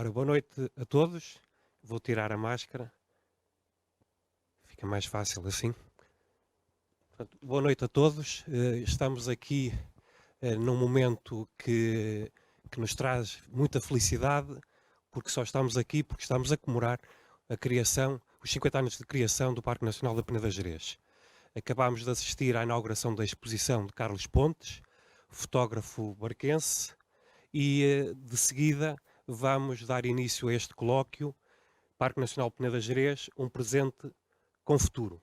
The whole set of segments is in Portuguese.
Ora, boa noite a todos. Vou tirar a máscara. Fica mais fácil assim. Portanto, boa noite a todos. Estamos aqui num momento que nos traz muita felicidade, porque só estamos aqui porque estamos a comemorar a criação, os 50 anos de criação do Parque Nacional da Peneda Gerês. Acabámos de assistir à inauguração da exposição de Carlos Pontes, fotógrafo barquense, e de seguida vamos dar início a este colóquio, Parque Nacional Peneda Gerês, um presente com futuro.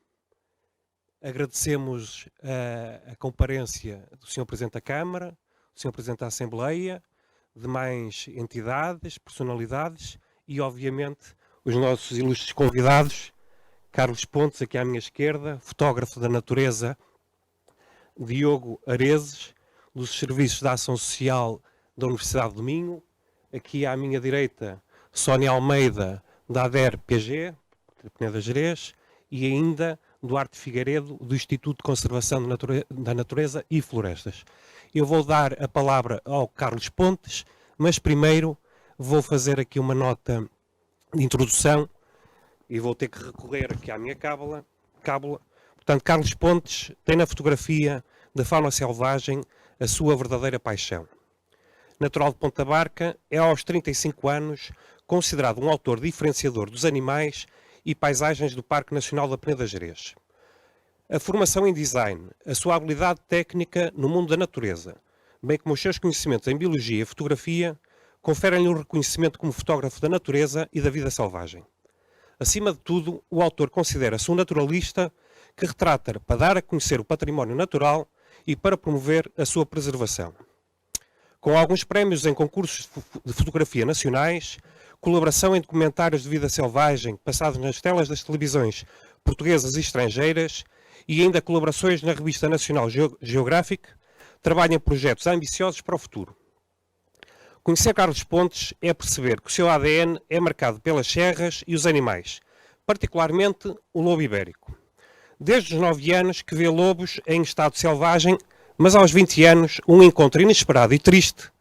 Agradecemos a comparência do Sr. Presidente da Câmara, do Sr. Presidente da Assembleia, demais entidades, personalidades e, obviamente, os nossos ilustres convidados, Carlos Pontes, aqui à minha esquerda, fotógrafo da natureza, Diogo Areses, dos Serviços de Ação Social da Universidade do Minho, aqui à minha direita, Sónia Almeida, da ADER-PG, de Peneda Gerês, e ainda Duarte Figueiredo, do Instituto de Conservação da Natureza e Florestas. Eu vou dar a palavra ao Carlos Pontes, mas primeiro vou fazer aqui uma nota de introdução e vou ter que recorrer aqui à minha cábula. Portanto, Carlos Pontes tem na fotografia da fauna selvagem a sua verdadeira paixão. Natural de Ponta Barca, é aos 35 anos considerado um autor diferenciador dos animais e paisagens do Parque Nacional da Peneda Gerês. A formação em design, a sua habilidade técnica no mundo da natureza, bem como os seus conhecimentos em biologia e fotografia, conferem-lhe um reconhecimento como fotógrafo da natureza e da vida selvagem. Acima de tudo, o autor considera-se um naturalista que retrata para dar a conhecer o património natural e para promover a sua preservação. Com alguns prémios em concursos de fotografia nacionais, colaboração em documentários de vida selvagem passados nas telas das televisões portuguesas e estrangeiras e ainda colaborações na Revista Nacional Geographic, trabalha em projetos ambiciosos para o futuro. Conhecer Carlos Pontes é perceber que o seu ADN é marcado pelas serras e os animais, particularmente o lobo ibérico. Desde os 9 anos que vê lobos em estado selvagem, mas aos 20 anos, um encontro inesperado e triste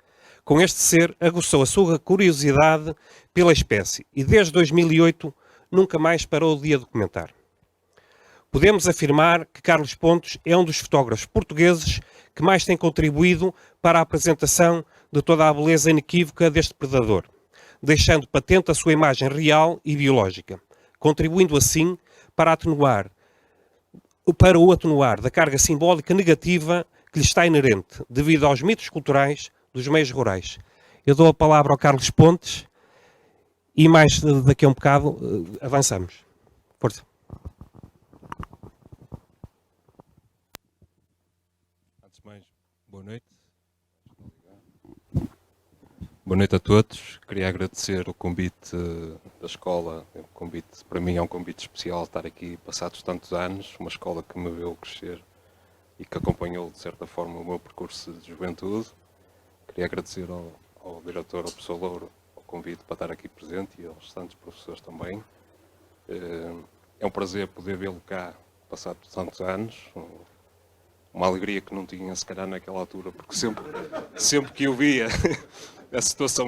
com este ser aguçou a sua curiosidade pela espécie e desde 2008 nunca mais parou de a documentar. Podemos afirmar que Carlos Pontes é um dos fotógrafos portugueses que mais tem contribuído para a apresentação de toda a beleza inequívoca deste predador, deixando patente a sua imagem real e biológica, contribuindo assim para o atenuar da carga simbólica negativa que lhe está inerente, devido aos mitos culturais dos meios rurais. Eu dou a palavra ao Carlos Pontes e mais daqui a um bocado avançamos. Força. Antes de mais, boa noite. Boa noite a todos. Queria agradecer o convite da escola. O convite, para mim é um convite especial estar aqui passados tantos anos. Uma escola que me viu crescer e que acompanhou, de certa forma, o meu percurso de juventude. Queria agradecer ao diretor, ao professor Louro, o convite para estar aqui presente e aos restantes professores também. É um prazer poder vê-lo cá, passados tantos anos. Uma alegria que não tinha, se calhar, naquela altura, porque sempre que o via, a situação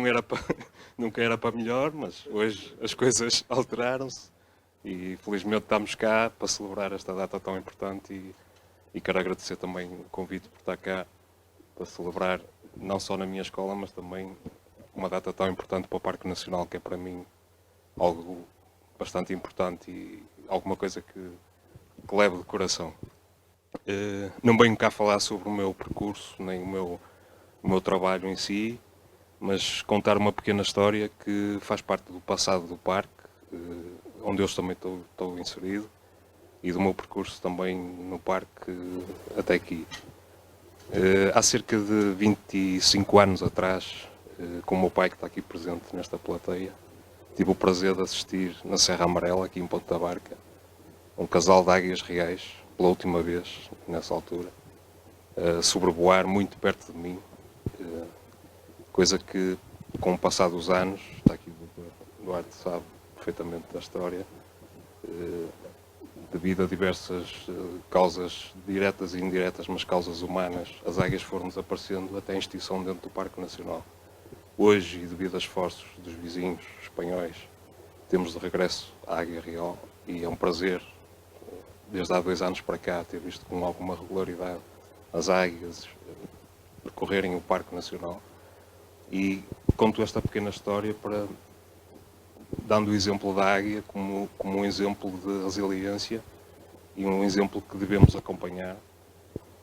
nunca era para melhor, mas hoje as coisas alteraram-se e, felizmente, estamos cá para celebrar esta data tão importante e quero agradecer também o convite por estar cá para celebrar, não só na minha escola, mas também uma data tão importante para o Parque Nacional, que é para mim algo bastante importante e alguma coisa que levo de coração. Não venho cá falar sobre o meu percurso, nem o meu trabalho em si, mas contar uma pequena história que faz parte do passado do parque, onde eu também estou inserido, e do meu percurso também no parque até aqui. Há cerca de 25 anos atrás, com o meu pai que está aqui presente nesta plateia, tive o prazer de assistir na Serra Amarela, aqui em Ponta Barca, um casal de águias reais, pela última vez, nessa altura, sobrevoar muito perto de mim, coisa que, com o passar dos anos, está aqui o Dr. Duarte sabe perfeitamente da história, devido a diversas causas diretas e indiretas, mas causas humanas, as águias foram desaparecendo até a extinção dentro do Parque Nacional. hoje, e devido a esforços dos vizinhos espanhóis, temos de regresso à Águia Real, e é um prazer, desde há 2 anos para cá, ter visto com alguma regularidade as águias percorrerem o Parque Nacional. E conto esta pequena história dando o exemplo da águia como um exemplo de resiliência e um exemplo que devemos acompanhar,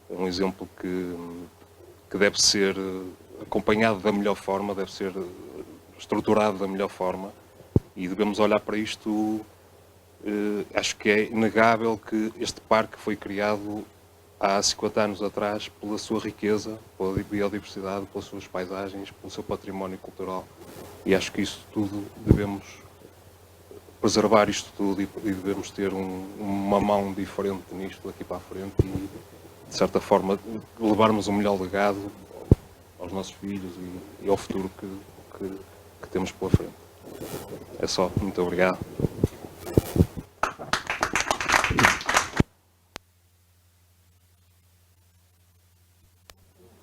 um exemplo que deve ser acompanhado da melhor forma, deve ser estruturado da melhor forma, e devemos olhar para isto. Acho que é inegável que este parque foi criado há 50 anos atrás pela sua riqueza, pela biodiversidade, pelas suas paisagens, pelo seu património cultural, e acho que isso tudo devemos preservar isto tudo, e devemos ter uma mão diferente nisto daqui para a frente, e de certa forma levarmos o melhor legado aos nossos filhos e ao futuro que temos pela frente. É só. Muito obrigado.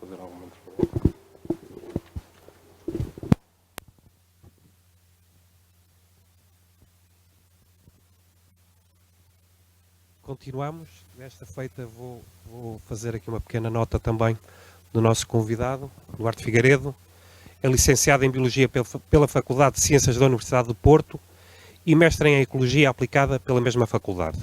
Fazer alguma intervenção? Continuamos. Desta feita vou fazer aqui uma pequena nota também do nosso convidado, Duarte Figueiredo. É licenciado em Biologia pela Faculdade de Ciências da Universidade do Porto e mestre em Ecologia aplicada pela mesma faculdade.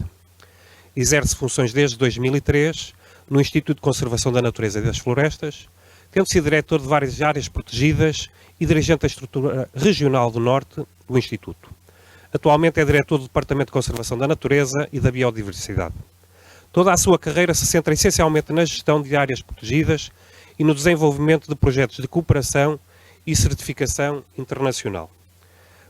Exerce funções desde 2003 no Instituto de Conservação da Natureza e das Florestas, tendo sido diretor de várias áreas protegidas e dirigente da estrutura regional do Norte do Instituto. Atualmente é diretor do Departamento de Conservação da Natureza e da Biodiversidade. Toda a sua carreira se centra essencialmente na gestão de áreas protegidas e no desenvolvimento de projetos de cooperação e certificação internacional.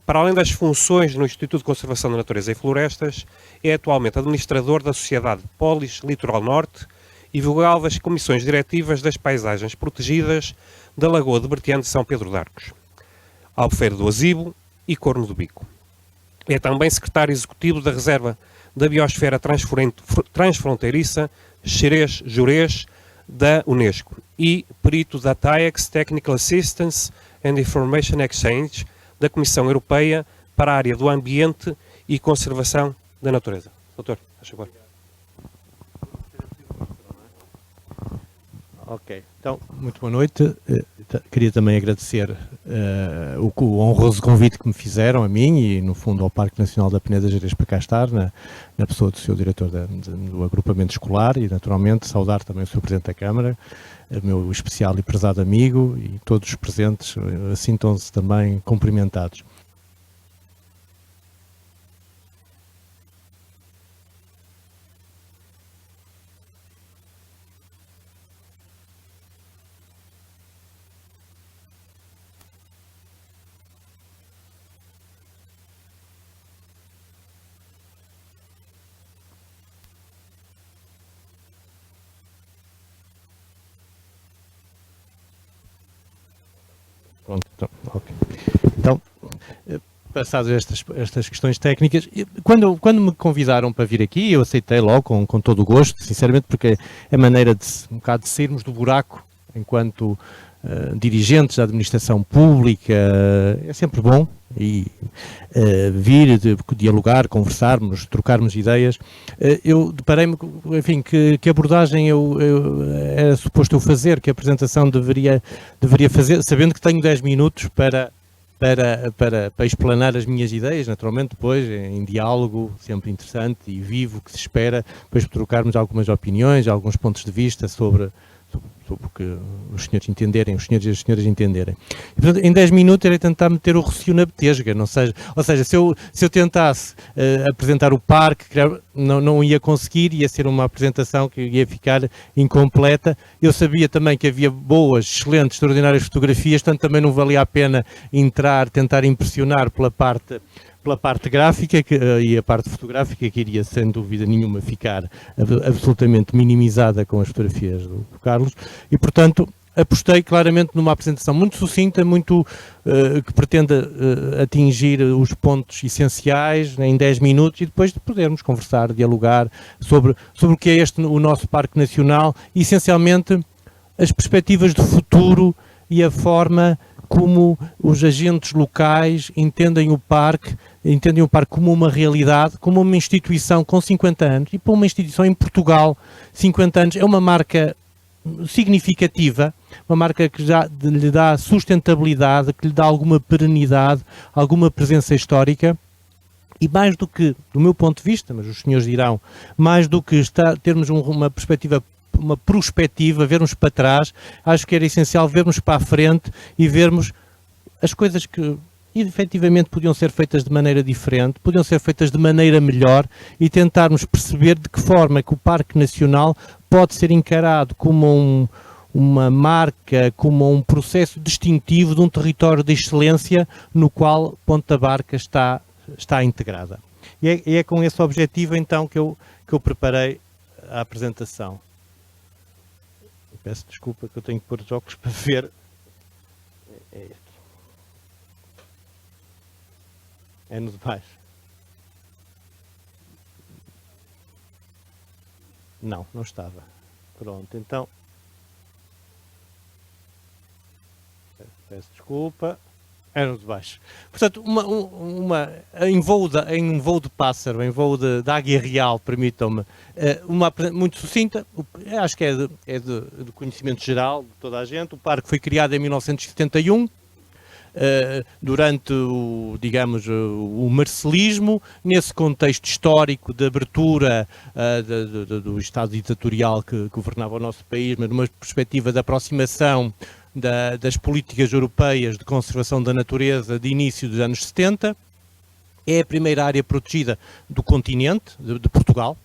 Para além das funções no Instituto de Conservação da Natureza e Florestas, é atualmente administrador da Sociedade Polis Litoral Norte e vogal das comissões diretivas das paisagens protegidas da Lagoa de Bertião de São Pedro de Arcos, Albufeira do Azibo e Corno do Bico. É também secretário executivo da Reserva da Biosfera Transfronteiriça Xerez-Jurez da Unesco e perito da TAEX Technical Assistance and Information Exchange da Comissão Europeia para a área do Ambiente e Conservação da Natureza. Doutor, faz favor. Ok, então, muito boa noite. Queria também agradecer o honroso convite que me fizeram a mim e, no fundo, ao Parque Nacional da Peneda Gerês para cá estar, na pessoa do seu diretor do agrupamento escolar, e, naturalmente, saudar também o Sr. Presidente da Câmara, o meu especial e prezado amigo, e todos os presentes sintam-se também cumprimentados. Pronto, então, passadas estas questões técnicas, quando me convidaram para vir aqui, eu aceitei logo com todo o gosto, sinceramente, porque é maneira de um bocado de sairmos do buraco enquanto dirigentes da administração pública. É sempre bom e vir, dialogar, conversarmos, trocarmos ideias. Eu deparei-me, enfim, que abordagem era suposto eu fazer, que apresentação deveria fazer, sabendo que tenho 10 minutos para explanar as minhas ideias, naturalmente depois em diálogo, sempre interessante e vivo, que se espera, depois trocarmos algumas opiniões, alguns pontos de vista sobre o que os senhores entenderem, os senhores e as senhoras entenderem. E, portanto, em 10 minutos era tentar meter o recio na betesga, ou seja, se eu tentasse apresentar o parque, não ia conseguir, ia ser uma apresentação que ia ficar incompleta. Eu sabia também que havia boas, excelentes, extraordinárias fotografias, portanto também não valia a pena tentar impressionar pela parte gráfica e a parte fotográfica, que iria sem dúvida nenhuma ficar absolutamente minimizada com as fotografias do Carlos, e portanto apostei claramente numa apresentação muito sucinta, que pretenda atingir os pontos essenciais em 10 minutos, e depois de podermos conversar, dialogar sobre o que é o nosso Parque Nacional, e essencialmente as perspectivas de futuro e a forma como os agentes locais entendem o parque como uma realidade, como uma instituição com 50 anos. E para uma instituição em Portugal, 50 anos é uma marca significativa, uma marca que já lhe dá sustentabilidade, que lhe dá alguma perenidade, alguma presença histórica. E mais do que, do meu ponto de vista, mas os senhores dirão, mais do que termos uma perspectiva, uma prospectiva, vermos para trás, acho que era essencial vermos para a frente e vermos as coisas que efetivamente podiam ser feitas de maneira diferente, podiam ser feitas de maneira melhor e tentarmos perceber de que forma que o Parque Nacional pode ser encarado como uma marca, como um processo distintivo de um território de excelência no qual Ponta Barca está integrada. E é com esse objetivo então que eu preparei a apresentação. Peço desculpa que eu tenho que pôr os óculos para ver. É este. É no de baixo. Não estava. Pronto, então. Peço desculpa. É no de baixo. Portanto, em um voo de pássaro, em voo de águia real, permitam-me, uma muito sucinta, acho que é de conhecimento geral de toda a gente. O parque foi criado em 1971, durante o marcelismo, nesse contexto histórico de abertura do Estado ditatorial que governava o nosso país, mas numa perspectiva de aproximação das políticas europeias de conservação da natureza de início dos anos 70. É a primeira área protegida do continente, de Portugal,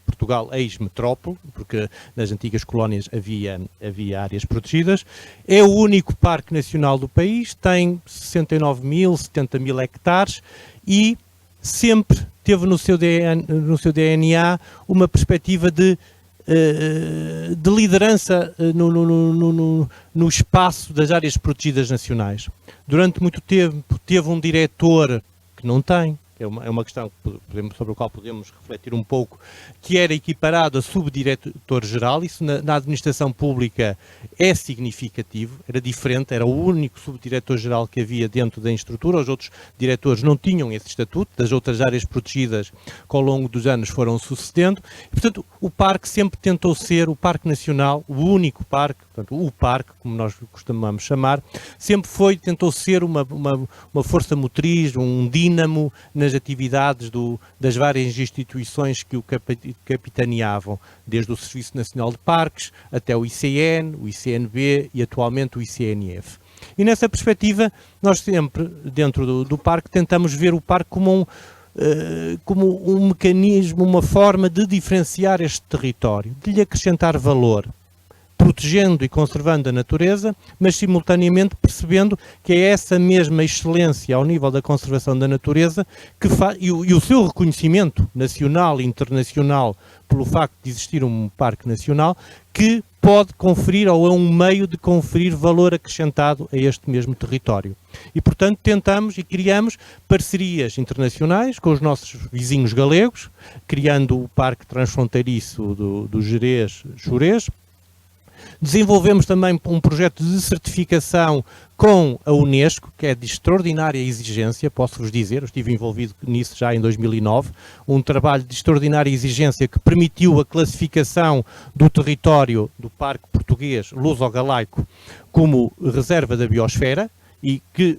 ex-metrópole, porque nas antigas colónias havia áreas protegidas. É o único parque nacional do país, tem 70 mil hectares e sempre teve no seu DNA uma perspectiva de liderança no espaço das áreas protegidas nacionais. Durante muito tempo teve um diretor que não tem, é uma questão sobre a qual podemos refletir um pouco, que era equiparado a subdiretor-geral. Isso na administração pública é significativo, era diferente, era o único subdiretor-geral que havia dentro da estrutura, os outros diretores não tinham esse estatuto, das outras áreas protegidas que ao longo dos anos foram sucedendo. E, portanto, o parque sempre tentou ser o Parque Nacional, o único parque, portanto, o parque, como nós costumamos chamar, sempre tentou ser uma força motriz, um dínamo nas atividades das várias instituições que o capitaneavam, desde o Serviço Nacional de Parques até o ICN, o ICNB e atualmente o ICNF. E nessa perspectiva, nós sempre, dentro do parque, tentamos ver o parque como um mecanismo, uma forma de diferenciar este território, de lhe acrescentar valor, protegendo e conservando a natureza, mas simultaneamente percebendo que é essa mesma excelência ao nível da conservação da natureza e o seu reconhecimento nacional e internacional pelo facto de existir um parque nacional que pode conferir, ou é um meio de conferir valor acrescentado a este mesmo território. E, portanto, tentamos e criamos parcerias internacionais com os nossos vizinhos galegos, criando o Parque Transfronteiriço do Gerês-Xurés. Desenvolvemos também um projeto de certificação com a Unesco, que é de extraordinária exigência, posso-vos dizer, eu estive envolvido nisso já em 2009, um trabalho de extraordinária exigência que permitiu a classificação do território do Parque Português Luso-Galaico como reserva da biosfera, e que,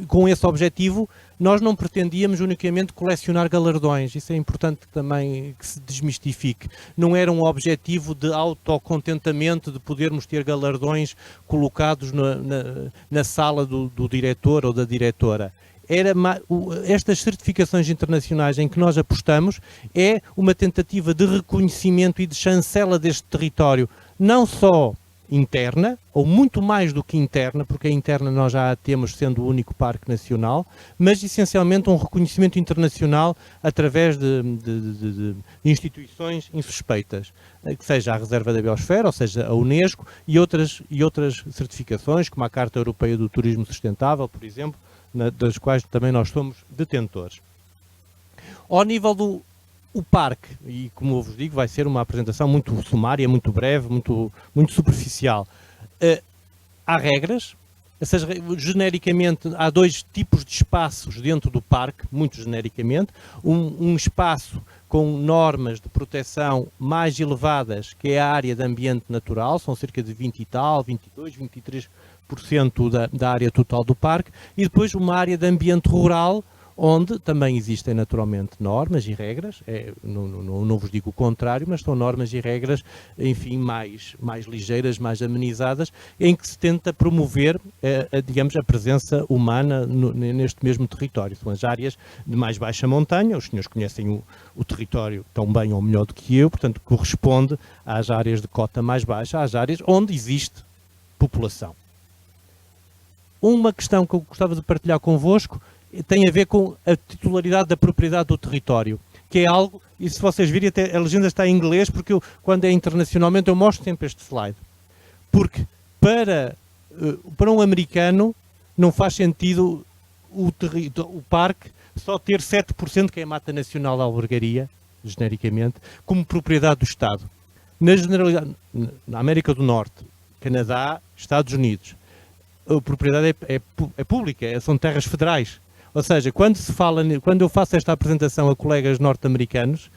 com esse objetivo, nós não pretendíamos unicamente colecionar galardões. Isso é importante também que se desmistifique. Não era um objetivo de autocontentamento, de podermos ter galardões colocados na sala do diretor ou da diretora. Estas certificações internacionais em que nós apostamos é uma tentativa de reconhecimento e de chancela deste território, não só interna, ou muito mais do que interna, porque a interna nós já a temos sendo o único parque nacional, mas essencialmente um reconhecimento internacional através de instituições insuspeitas, que seja a Reserva da Biosfera, ou seja, a Unesco, e outras certificações, como a Carta Europeia do Turismo Sustentável, por exemplo, das quais também nós somos detentores. Ao nível o parque, e como eu vos digo, vai ser uma apresentação muito sumária, muito breve, muito superficial. Há regras, Ou seja, genericamente, há dois tipos de espaços dentro do parque, muito genericamente. Um espaço com normas de proteção mais elevadas, que é a área de ambiente natural, são cerca de 20 e tal, 22, 23% da área total do parque, e depois uma área de ambiente rural, onde também existem naturalmente normas e regras, não vos digo o contrário, mas são normas e regras, enfim, mais ligeiras, mais amenizadas, em que se tenta promover, digamos, a presença humana neste mesmo território. São as áreas de mais baixa montanha, os senhores conhecem o território tão bem ou melhor do que eu, portanto, corresponde às áreas de cota mais baixa, às áreas onde existe população. Uma questão que eu gostava de partilhar convosco tem a ver com a titularidade da propriedade do território, que é algo, e se vocês virem, até a legenda está em inglês, porque quando é internacionalmente eu mostro sempre este slide. Porque para um americano não faz sentido o parque só ter 7%, que é a Mata Nacional da Albergaria, genericamente, como propriedade do Estado. Na generalidade, na América do Norte, Canadá, Estados Unidos, a propriedade é pública, são terras federais. Ou seja, quando eu faço esta apresentação a colegas norte-americanos,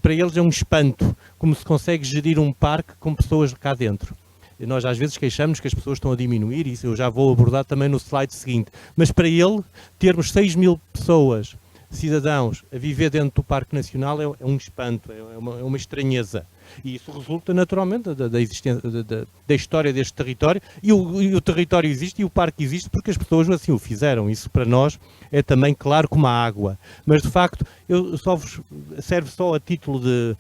para eles é um espanto como se consegue gerir um parque com pessoas cá dentro. E nós às vezes queixamos que as pessoas estão a diminuir, isso eu já vou abordar também no slide seguinte. Mas para ele, termos 6 mil pessoas, cidadãos, a viver dentro do Parque Nacional é um espanto, é uma estranheza. E isso resulta naturalmente da existência, da história deste território, e o território existe e o parque existe porque as pessoas assim o fizeram. Isso para nós é também claro como a água. Mas de facto, serve só a título de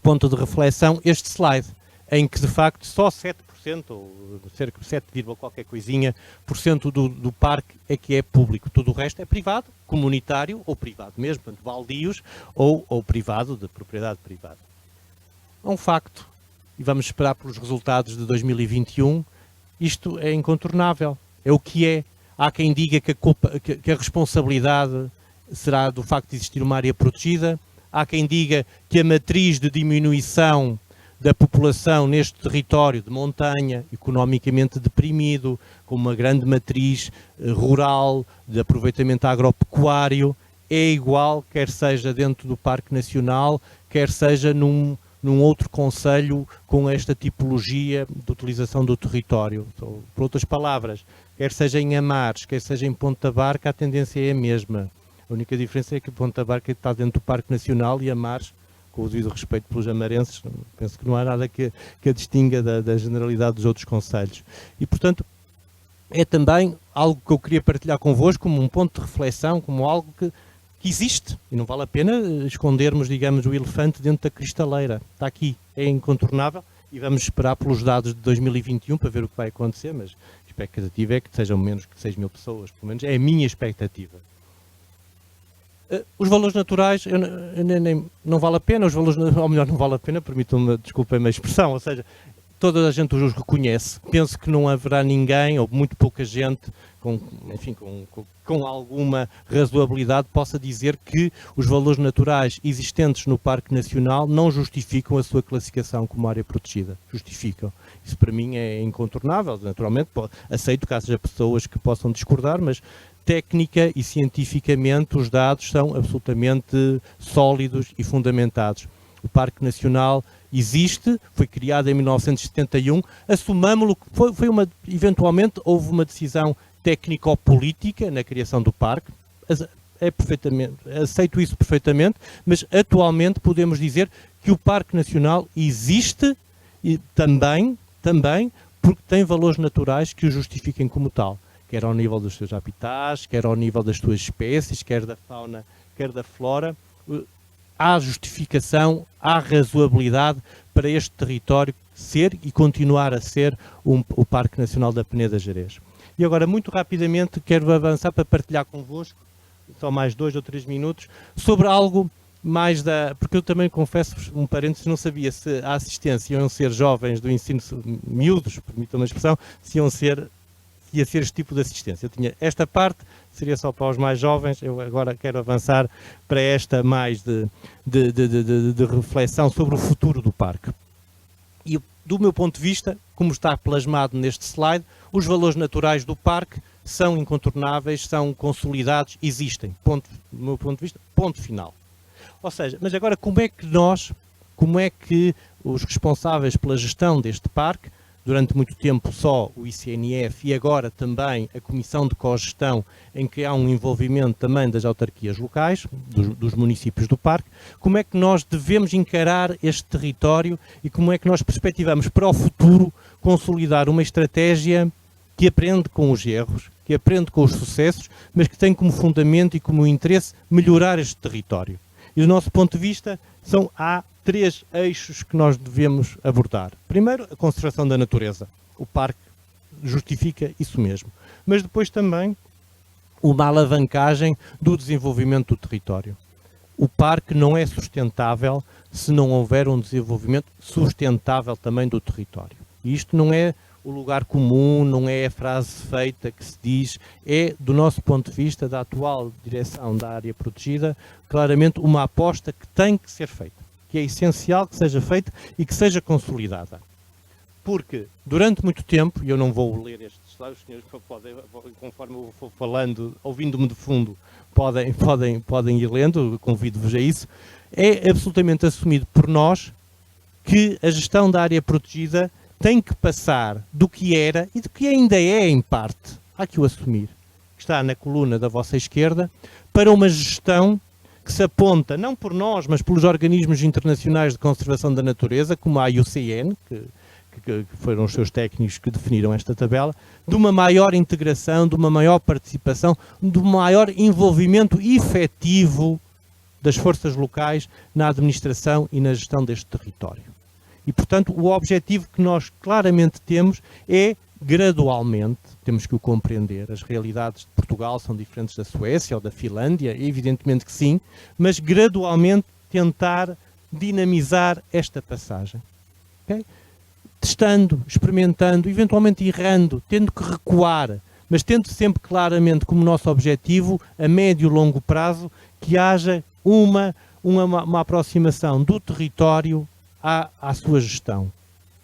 ponto de reflexão este slide, em que de facto só 7%, ou cerca de 7, qualquer coisinha, por cento do parque é que é público. Tudo o resto é privado, comunitário ou privado mesmo, portanto, baldios ou privado, de propriedade privada. É um facto, e vamos esperar pelos resultados de 2021, isto é incontornável, é o que é. Há quem diga que a responsabilidade será do facto de existir uma área protegida, há quem diga que a matriz de diminuição da população neste território de montanha, economicamente deprimido, com uma grande matriz rural, de aproveitamento agropecuário, é igual, quer seja dentro do Parque Nacional, quer seja num outro concelho com esta tipologia de utilização do território. Então, por outras palavras, quer seja em Amares, quer seja em Ponta Barca, a tendência é a mesma. A única diferença é que Ponta Barca está dentro do Parque Nacional e Amares, com o devido respeito pelos amarenses, penso que não há nada que a distinga da generalidade dos outros concelhos. E, portanto, é também algo que eu queria partilhar convosco como um ponto de reflexão, como algo que existe. E não vale a pena escondermos, digamos, o elefante dentro da cristaleira. Está aqui, é incontornável, e vamos esperar pelos dados de 2021 para ver o que vai acontecer, mas a expectativa é que sejam menos que 6 mil pessoas, pelo menos é a minha expectativa. Os valores naturais, não vale a pena, ou melhor, não vale a pena, permitam-me, desculpem-me a expressão, ou seja, toda a gente os reconhece. Penso que não haverá ninguém, ou muito pouca gente, com alguma razoabilidade, possa dizer que os valores naturais existentes no Parque Nacional não justificam a sua classificação como área protegida. Justificam. Isso para mim é incontornável. Naturalmente, aceito que haja pessoas que possam discordar, mas técnica e cientificamente os dados são absolutamente sólidos e fundamentados. O Parque Nacional existe, foi criado em 1971, assumamos-lo, eventualmente houve uma decisão técnico-política na criação do parque, aceito isso perfeitamente, mas atualmente podemos dizer que o Parque Nacional existe e também porque tem valores naturais que o justifiquem como tal, quer ao nível dos seus habitats, quer ao nível das suas espécies, quer da fauna, quer da flora. Há justificação, há razoabilidade para este território ser e continuar a ser o Parque Nacional da Peneda Gerês. E agora, muito rapidamente, quero avançar para partilhar convosco, só mais 2 ou 3 minutos, sobre algo mais porque eu também confesso-vos, um parênteses, não sabia se a assistência iam ser jovens do ensino, miúdos, permitam-me a expressão, se ia ser este tipo de assistência. Eu tinha esta parte, seria só para os mais jovens, eu agora quero avançar para esta mais de reflexão sobre o futuro do parque. E do meu ponto de vista, como está plasmado neste slide, os valores naturais do parque são incontornáveis, são consolidados, existem. Ponto, do meu ponto de vista, ponto final. Ou seja, mas agora como é que os responsáveis pela gestão deste parque, durante muito tempo só o ICNF e agora também a Comissão de Cogestão, em que há um envolvimento também das autarquias locais, dos municípios do parque, como é que nós devemos encarar este território e como é que nós perspectivamos para o futuro consolidar uma estratégia que aprende com os erros, que aprende com os sucessos, mas que tem como fundamento e como interesse melhorar este território. E do nosso ponto de vista, há 3 eixos que nós devemos abordar. Primeiro, a conservação da natureza. O parque justifica isso mesmo. Mas depois também uma alavancagem do desenvolvimento do território. O parque não é sustentável se não houver um desenvolvimento sustentável também do território. E isto não é o lugar comum, não é a frase feita que se diz, é, do nosso ponto de vista, da atual direção da área protegida, claramente uma aposta que tem que ser feita, que é essencial que seja feita e que seja consolidada. Porque, durante muito tempo, e eu não vou ler estes slides, os senhores podem, conforme eu vou falando, ouvindo-me de fundo, podem ir lendo, convido-vos a isso, é absolutamente assumido por nós que a gestão da área protegida tem que passar do que era e do que ainda é, em parte, há que o assumir, que está na coluna da vossa esquerda, para uma gestão que se aponta, não por nós, mas pelos organismos internacionais de conservação da natureza, como a IUCN, que foram os seus técnicos que definiram esta tabela, de uma maior integração, de uma maior participação, de um maior envolvimento efetivo das forças locais na administração e na gestão deste território. E, portanto, o objetivo que nós claramente temos é, gradualmente, temos que o compreender, as realidades de Portugal são diferentes da Suécia ou da Finlândia, evidentemente que sim, mas gradualmente tentar dinamizar esta passagem. Okay? Testando, experimentando, eventualmente errando, tendo que recuar, mas tendo sempre claramente como nosso objetivo, a médio e longo prazo, que haja uma aproximação do território à sua gestão.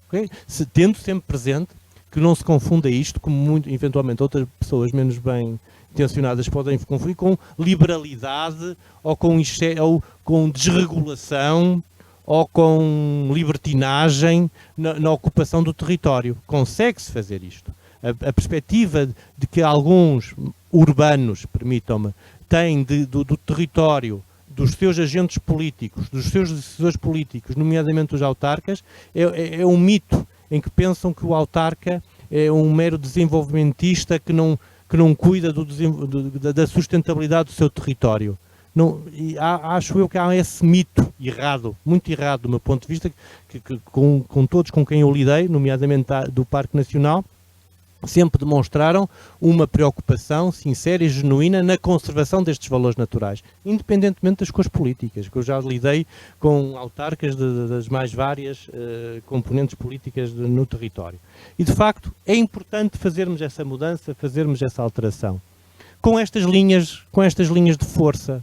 Okay? Tendo sempre presente que não se confunda isto, como eventualmente outras pessoas menos bem intencionadas podem confundir, com liberalidade ou com desregulação ou com libertinagem na ocupação do território. Consegue-se fazer isto. A perspectiva de que alguns urbanos, permitam-me, têm do território, dos seus agentes políticos, dos seus decisores políticos, nomeadamente os autarcas, é um mito em que pensam que o autarca é um mero desenvolvimentista que não cuida da sustentabilidade do seu território. Não, acho eu que há esse mito errado, muito errado do meu ponto de vista, que com todos com quem eu lidei, nomeadamente do Parque Nacional, sempre demonstraram uma preocupação sincera e genuína na conservação destes valores naturais, independentemente das cores políticas, que eu já lidei com autarcas das mais várias componentes políticas no território. E, de facto, é importante fazermos essa mudança, fazermos essa alteração. Com estas linhas de força,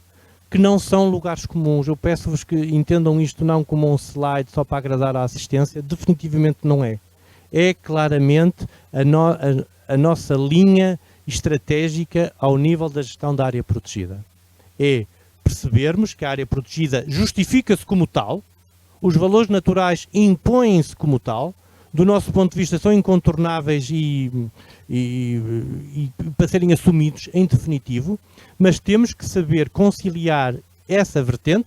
que não são lugares comuns, eu peço-vos que entendam isto não como um slide só para agradar à assistência, definitivamente não é. É claramente a nossa linha estratégica ao nível da gestão da área protegida. É percebermos que a área protegida justifica-se como tal, os valores naturais impõem-se como tal, do nosso ponto de vista são incontornáveis e para serem assumidos em definitivo, mas temos que saber conciliar essa vertente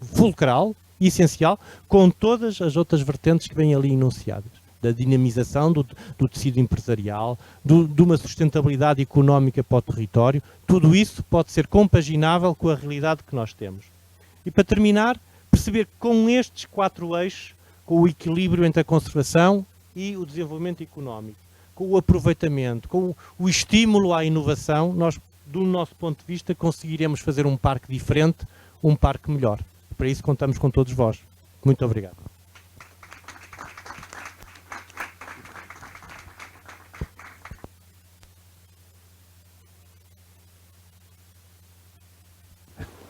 fulcral, essencial, com todas as outras vertentes que vêm ali enunciadas. Da dinamização do tecido empresarial, de uma sustentabilidade económica para o território, tudo isso pode ser compaginável com a realidade que nós temos. E para terminar, perceber que com estes 4 eixos, com o equilíbrio entre a conservação e o desenvolvimento económico, com o aproveitamento, com o estímulo à inovação, nós, do nosso ponto de vista, conseguiremos fazer um parque diferente, um parque melhor. Para isso contamos com todos vós. Muito obrigado.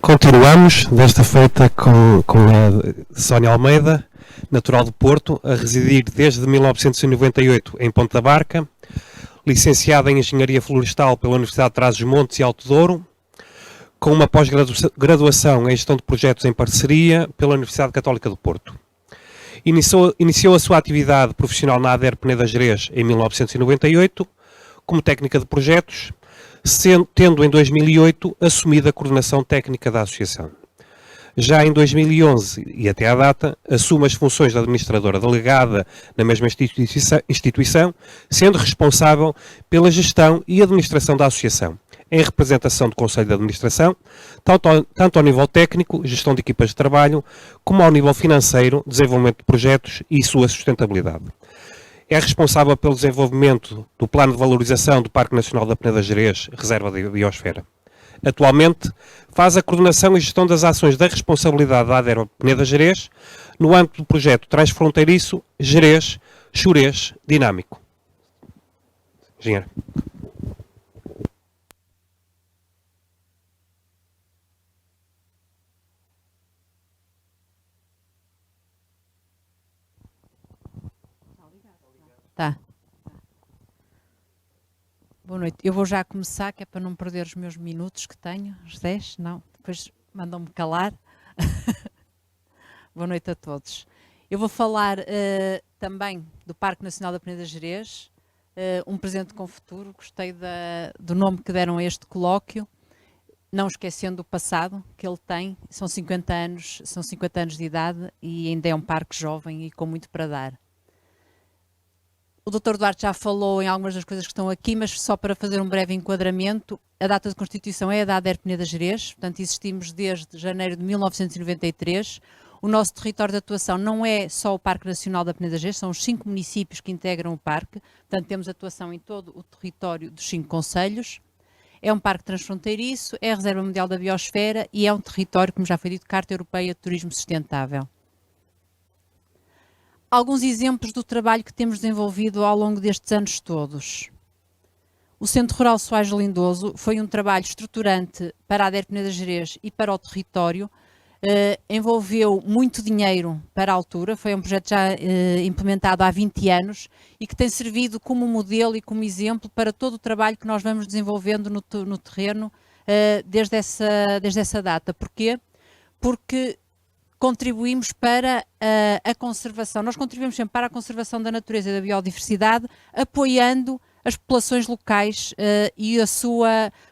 Continuamos, desta feita com a Sónia Almeida, natural do Porto, a residir desde 1998 em Ponte da Barca, licenciada em Engenharia Florestal pela Universidade de Trás-os-Montes e Alto Douro, com uma pós-graduação em Gestão de Projetos em parceria pela Universidade Católica do Porto. Iniciou a sua atividade profissional na ADER Peneda Gerês em 1998, como técnica de projetos, tendo em 2008 assumido a coordenação técnica da associação. Já em 2011 e até à data, assume as funções de administradora delegada na mesma instituição, sendo responsável pela gestão e administração da associação, em representação do Conselho de Administração, tanto ao nível técnico, gestão de equipas de trabalho, como ao nível financeiro, desenvolvimento de projetos e sua sustentabilidade. É responsável pelo desenvolvimento do Plano de Valorização do Parque Nacional da Peneda Gerês, Reserva da Biosfera. Atualmente, faz a coordenação e gestão das ações da responsabilidade da ADER Peneda Gerês no âmbito do projeto transfronteiriço Gerês Xurés Dinâmico. Engenheiro. Tá. Boa noite. Eu vou já começar, que é para não perder os meus minutos que tenho, os 10, não, depois mandam-me calar. Boa noite a todos. Eu vou falar também do Parque Nacional da Peneda Gerês, um presente com futuro. Gostei do nome que deram a este colóquio, não esquecendo o passado que ele tem. São 50 anos de idade e ainda é um parque jovem e com muito para dar. O Dr. Duarte já falou em algumas das coisas que estão aqui, mas só para fazer um breve enquadramento, a data de constituição é a da ADER Peneda Gerês, portanto existimos desde janeiro de 1993. O nosso território de atuação não é só o Parque Nacional da Peneda Gerês, são os 5 municípios que integram o parque, portanto temos atuação em todo o território dos 5 concelhos. É um parque transfronteiriço, é a Reserva Mundial da Biosfera e é um território, como já foi dito, Carta Europeia de Turismo Sustentável. Alguns exemplos do trabalho que temos desenvolvido ao longo destes anos todos. O Centro Rural Soares de Lindoso foi um trabalho estruturante para a ADER Peneda Gerês e para o território. Envolveu muito dinheiro para a altura, foi um projeto já implementado há 20 anos e que tem servido como modelo e como exemplo para todo o trabalho que nós vamos desenvolvendo no terreno desde essa data. Porquê? Porque contribuímos para a conservação, nós contribuímos sempre para a conservação da natureza e da biodiversidade, apoiando as populações locais e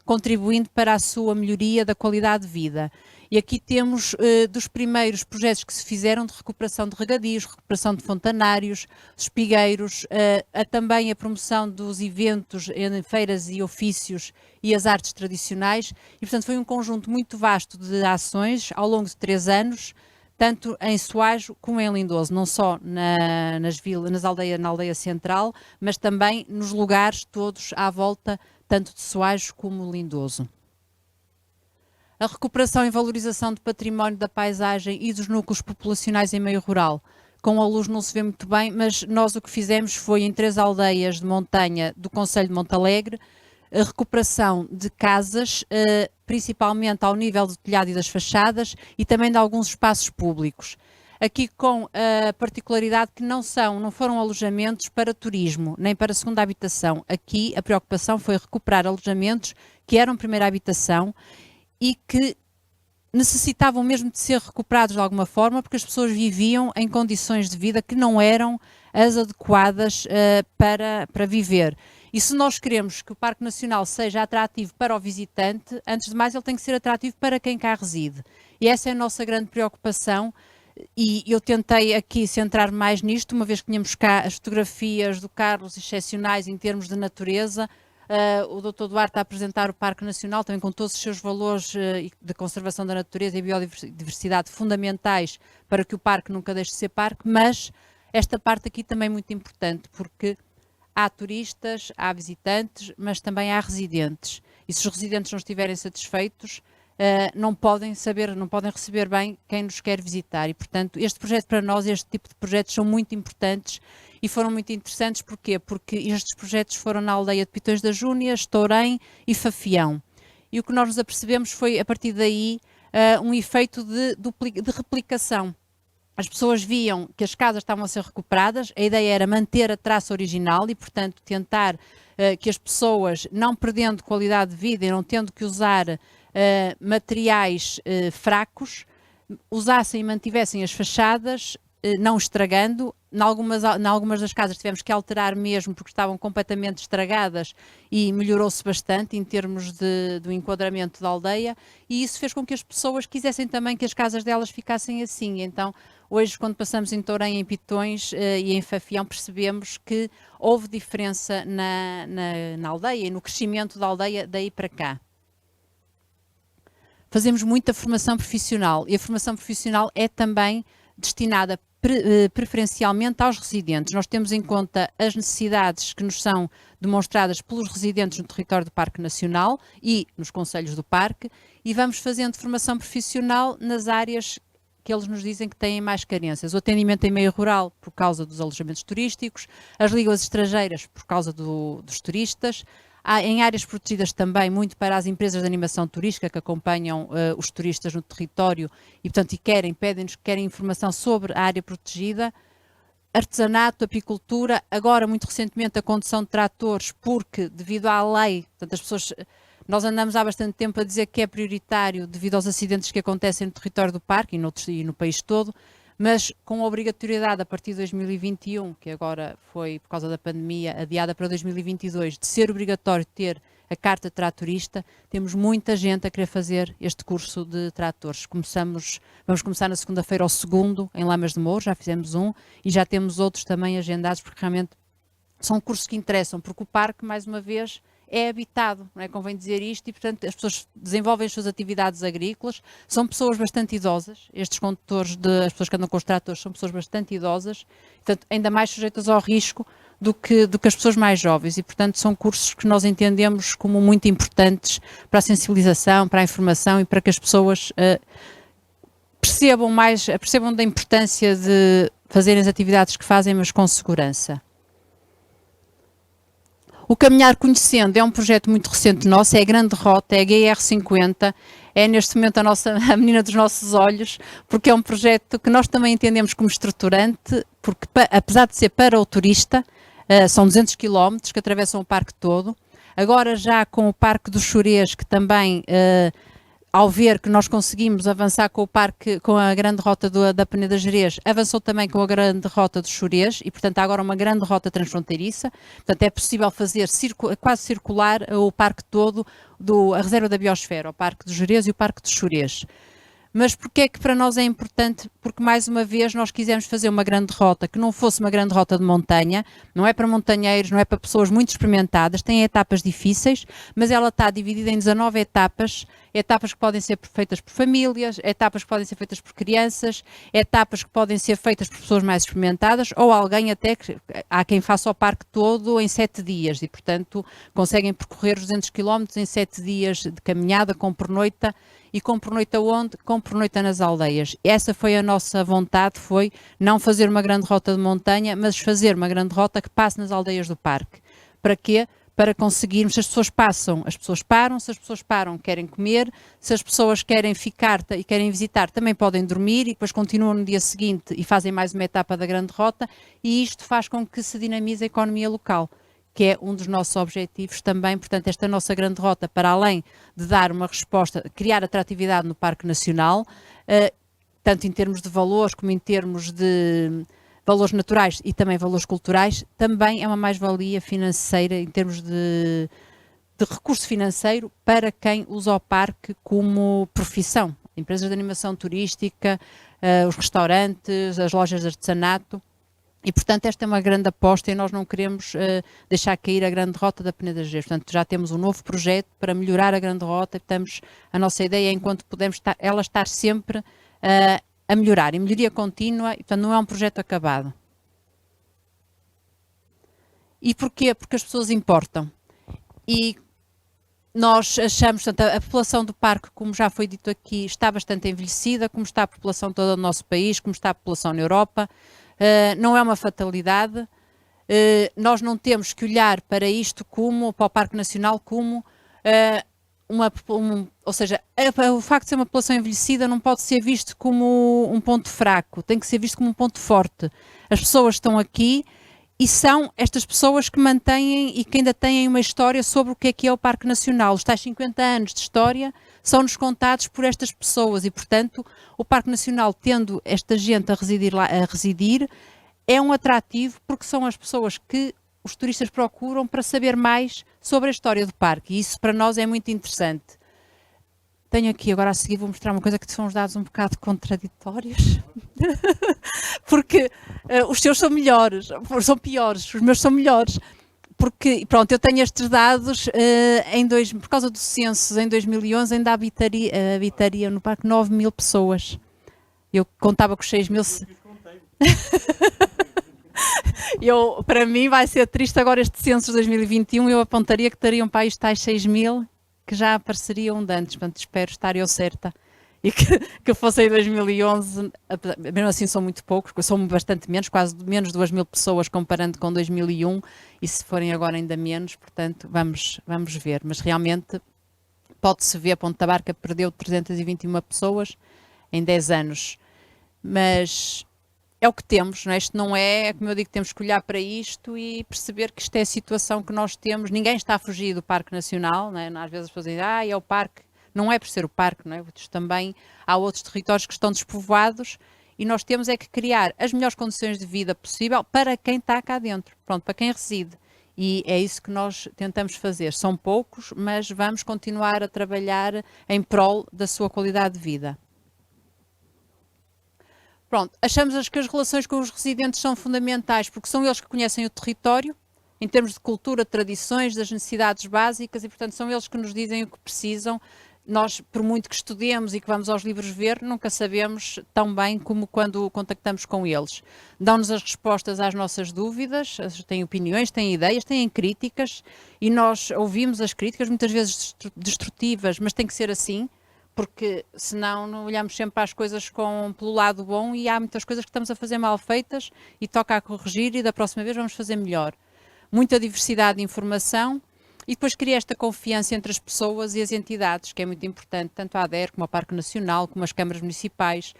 contribuindo para a sua melhoria da qualidade de vida. E aqui temos dos primeiros projetos que se fizeram de recuperação de regadios, recuperação de fontanários, espigueiros, também a promoção dos eventos em feiras e ofícios e as artes tradicionais. E, portanto, foi um conjunto muito vasto de ações ao longo de 3 anos, tanto em Soares como em Lindoso, não só na aldeia central, mas também nos lugares todos à volta, tanto de Soares como Lindoso. A recuperação e valorização do património da paisagem e dos núcleos populacionais em meio rural. Com a luz não se vê muito bem, mas nós o que fizemos foi em 3 aldeias de montanha do concelho de Montalegre, a recuperação de casas, principalmente ao nível do telhado e das fachadas e também de alguns espaços públicos. Aqui com a particularidade que não foram alojamentos para turismo, nem para segunda habitação. Aqui a preocupação foi recuperar alojamentos que eram primeira habitação e que necessitavam mesmo de ser recuperados de alguma forma, porque as pessoas viviam em condições de vida que não eram as adequadas para viver. E se nós queremos que o Parque Nacional seja atrativo para o visitante, antes de mais ele tem que ser atrativo para quem cá reside. E essa é a nossa grande preocupação e eu tentei aqui centrar mais nisto, uma vez que tínhamos cá as fotografias do Carlos excepcionais em termos de natureza. O Dr. Duarte a apresentar o Parque Nacional, também com todos os seus valores de conservação da natureza e biodiversidade fundamentais para que o parque nunca deixe de ser parque, mas esta parte aqui também é muito importante, porque há turistas, há visitantes, mas também há residentes. E se os residentes não estiverem satisfeitos, não podem receber bem quem nos quer visitar. E, portanto, este projeto para nós, este tipo de projetos são muito importantes e foram muito interessantes. Porquê? Porque estes projetos foram na aldeia de Pitões da Júnia, Estourém e Fafião. E o que nós nos apercebemos foi, a partir daí, um efeito de replicação. as pessoas viam que as casas estavam a ser recuperadas, a ideia era manter a traça original e, portanto, tentar que as pessoas, não perdendo qualidade de vida e não tendo que usar materiais fracos, usassem e mantivessem as fachadas, não estragando. Em algumas das casas tivemos que alterar mesmo porque estavam completamente estragadas e melhorou-se bastante em termos do enquadramento da aldeia, e isso fez com que as pessoas quisessem também que as casas delas ficassem assim. Então, hoje, quando passamos em Tourém, em Pitões e em Fafião, percebemos que houve diferença na aldeia e no crescimento da aldeia daí para cá. Fazemos muita formação profissional, e a formação profissional é também destinada preferencialmente aos residentes. Nós temos em conta as necessidades que nos são demonstradas pelos residentes no território do Parque Nacional e nos concelhos do Parque, e vamos fazendo formação profissional nas áreas que eles nos dizem que têm mais carências. O atendimento em meio rural, por causa dos alojamentos turísticos, as línguas estrangeiras, por causa dos turistas. Há em áreas protegidas também, muito para as empresas de animação turística que acompanham os turistas no território e, portanto, pedem-nos que querem informação sobre a área protegida. Artesanato, apicultura, agora, muito recentemente, a condução de tratores, porque, devido à lei, portanto, as pessoas... Nós andamos há bastante tempo a dizer que é prioritário devido aos acidentes que acontecem no território do parque e no país todo, mas com a obrigatoriedade a partir de 2021, que agora foi, por causa da pandemia, adiada para 2022, de ser obrigatório ter a carta de tratorista, temos muita gente a querer fazer este curso de tratores. Vamos começar na segunda-feira ao segundo, em Lamas de Moura, já fizemos um, e já temos outros também agendados, porque realmente são cursos que interessam, porque o parque, mais uma vez, é habitado, não é? Convém dizer isto, e portanto as pessoas desenvolvem as suas atividades agrícolas, são pessoas bastante idosas, estes condutores, as pessoas que andam com os tratores são pessoas bastante idosas, portanto ainda mais sujeitas ao risco do que as pessoas mais jovens, e portanto são cursos que nós entendemos como muito importantes para a sensibilização, para a informação e para que as pessoas percebam da importância de fazerem as atividades que fazem, mas com segurança. O Caminhar Conhecendo é um projeto muito recente nosso, é a Grande Rota, é a GR50, é neste momento a menina dos nossos olhos, porque é um projeto que nós também entendemos como estruturante, porque apesar de ser para o turista, são 200 km que atravessam o parque todo. Agora já com o Parque dos Churês, que também, ao ver que nós conseguimos avançar com o parque, com a grande rota da Peneda Gerês, avançou também com a grande rota dos Churês, e portanto há agora uma grande rota transfronteiriça, portanto é possível fazer quase circular o parque todo, a reserva da biosfera, o Parque dos Gerês e o Parque dos Churês. Mas porquê é que para nós é importante? Porque, mais uma vez, nós quisemos fazer uma grande rota que não fosse uma grande rota de montanha, não é para montanheiros, não é para pessoas muito experimentadas, tem etapas difíceis, mas ela está dividida em 19 etapas que podem ser feitas por famílias, etapas que podem ser feitas por crianças, etapas que podem ser feitas por pessoas mais experimentadas, ou alguém até, há quem faça o parque todo em 7 dias, e portanto conseguem percorrer os 200 km em 7 dias de caminhada, com pernoita. E com pernoita onde? Com pernoita nas aldeias. Essa foi a nossa vontade, foi não fazer uma grande rota de montanha, mas fazer uma grande rota que passe nas aldeias do parque. Para quê? Para conseguirmos, se as pessoas passam, as pessoas param, se as pessoas param, querem comer, se as pessoas querem ficar e querem visitar, também podem dormir, e depois continuam no dia seguinte e fazem mais uma etapa da grande rota, e isto faz com que se dinamize a economia local, que é um dos nossos objetivos também. Portanto, esta nossa grande rota, para além de dar uma resposta, criar atratividade no Parque Nacional, tanto em termos de valores como em termos de valores naturais e também valores culturais, também é uma mais-valia financeira em termos de recurso financeiro para quem usa o parque como profissão. Empresas de animação turística, os restaurantes, as lojas de artesanato. E, portanto, esta é uma grande aposta e nós não queremos deixar cair a grande rota da Peneda Gerês. Portanto, já temos um novo projeto para melhorar a grande rota. A nossa ideia é, enquanto podemos, ela estar sempre a melhorar, e melhoria contínua, e, portanto, não é um projeto acabado. E porquê? Porque as pessoas importam. E nós achamos, portanto, a população do parque, como já foi dito aqui, está bastante envelhecida, como está a população toda do nosso país, como está a população na Europa. Não é uma fatalidade, nós não temos que olhar para isto para o Parque Nacional como ou seja, o facto de ser uma população envelhecida não pode ser visto como um ponto fraco, tem que ser visto como um ponto forte. As pessoas estão aqui e são estas pessoas que mantêm e que ainda têm uma história sobre o que é o Parque Nacional. Os tais 50 anos de história são-nos contados por estas pessoas e, portanto, o Parque Nacional, tendo esta gente a residir lá, é um atrativo porque são as pessoas que os turistas procuram para saber mais sobre a história do parque, e isso para nós é muito interessante. Tenho aqui, agora a seguir vou mostrar uma coisa que são uns dados um bocado contraditórios, porque os seus são melhores, são piores, os meus são melhores, porque, pronto, eu tenho estes dados, por causa do censo, em 2011 ainda habitaria no parque 9.000 pessoas, eu contava com os 6.000... Para mim vai ser triste agora este censo de 2021, eu apontaria que estariam para aí os tais 6.000 que já apareceriam de antes, portanto espero estar eu certa e que fosse em 2011, mesmo assim são muito poucos, são bastante menos, quase menos de 2.000 pessoas comparando com 2001 e se forem agora ainda menos, portanto vamos ver, mas realmente pode-se ver, Ponta Barca perdeu 321 pessoas em 10 anos, mas... é o que temos, não é? Isto não é, como eu digo, temos que olhar para isto e perceber que isto é a situação que nós temos. Ninguém está a fugir do Parque Nacional, não é? Às vezes as pessoas dizem, é o parque. Não é por ser o parque, não é? Também há outros territórios que estão despovoados e nós temos é que criar as melhores condições de vida possível para quem está cá dentro, pronto, para quem reside. E é isso que nós tentamos fazer. São poucos, mas vamos continuar a trabalhar em prol da sua qualidade de vida. Pronto, achamos que as relações com os residentes são fundamentais porque são eles que conhecem o território, em termos de cultura, tradições, das necessidades básicas e, portanto, são eles que nos dizem o que precisam. Nós, por muito que estudemos e que vamos aos livros ver, nunca sabemos tão bem como quando contactamos com eles. Dão-nos as respostas às nossas dúvidas, têm opiniões, têm ideias, têm críticas e nós ouvimos as críticas, muitas vezes destrutivas, mas tem que ser assim. Porque senão não olhamos sempre para as coisas pelo lado bom e há muitas coisas que estamos a fazer mal feitas e toca a corrigir e da próxima vez vamos fazer melhor. Muita diversidade de informação e depois cria esta confiança entre as pessoas e as entidades, que é muito importante, tanto a ADER como o Parque Nacional, como as câmaras municipais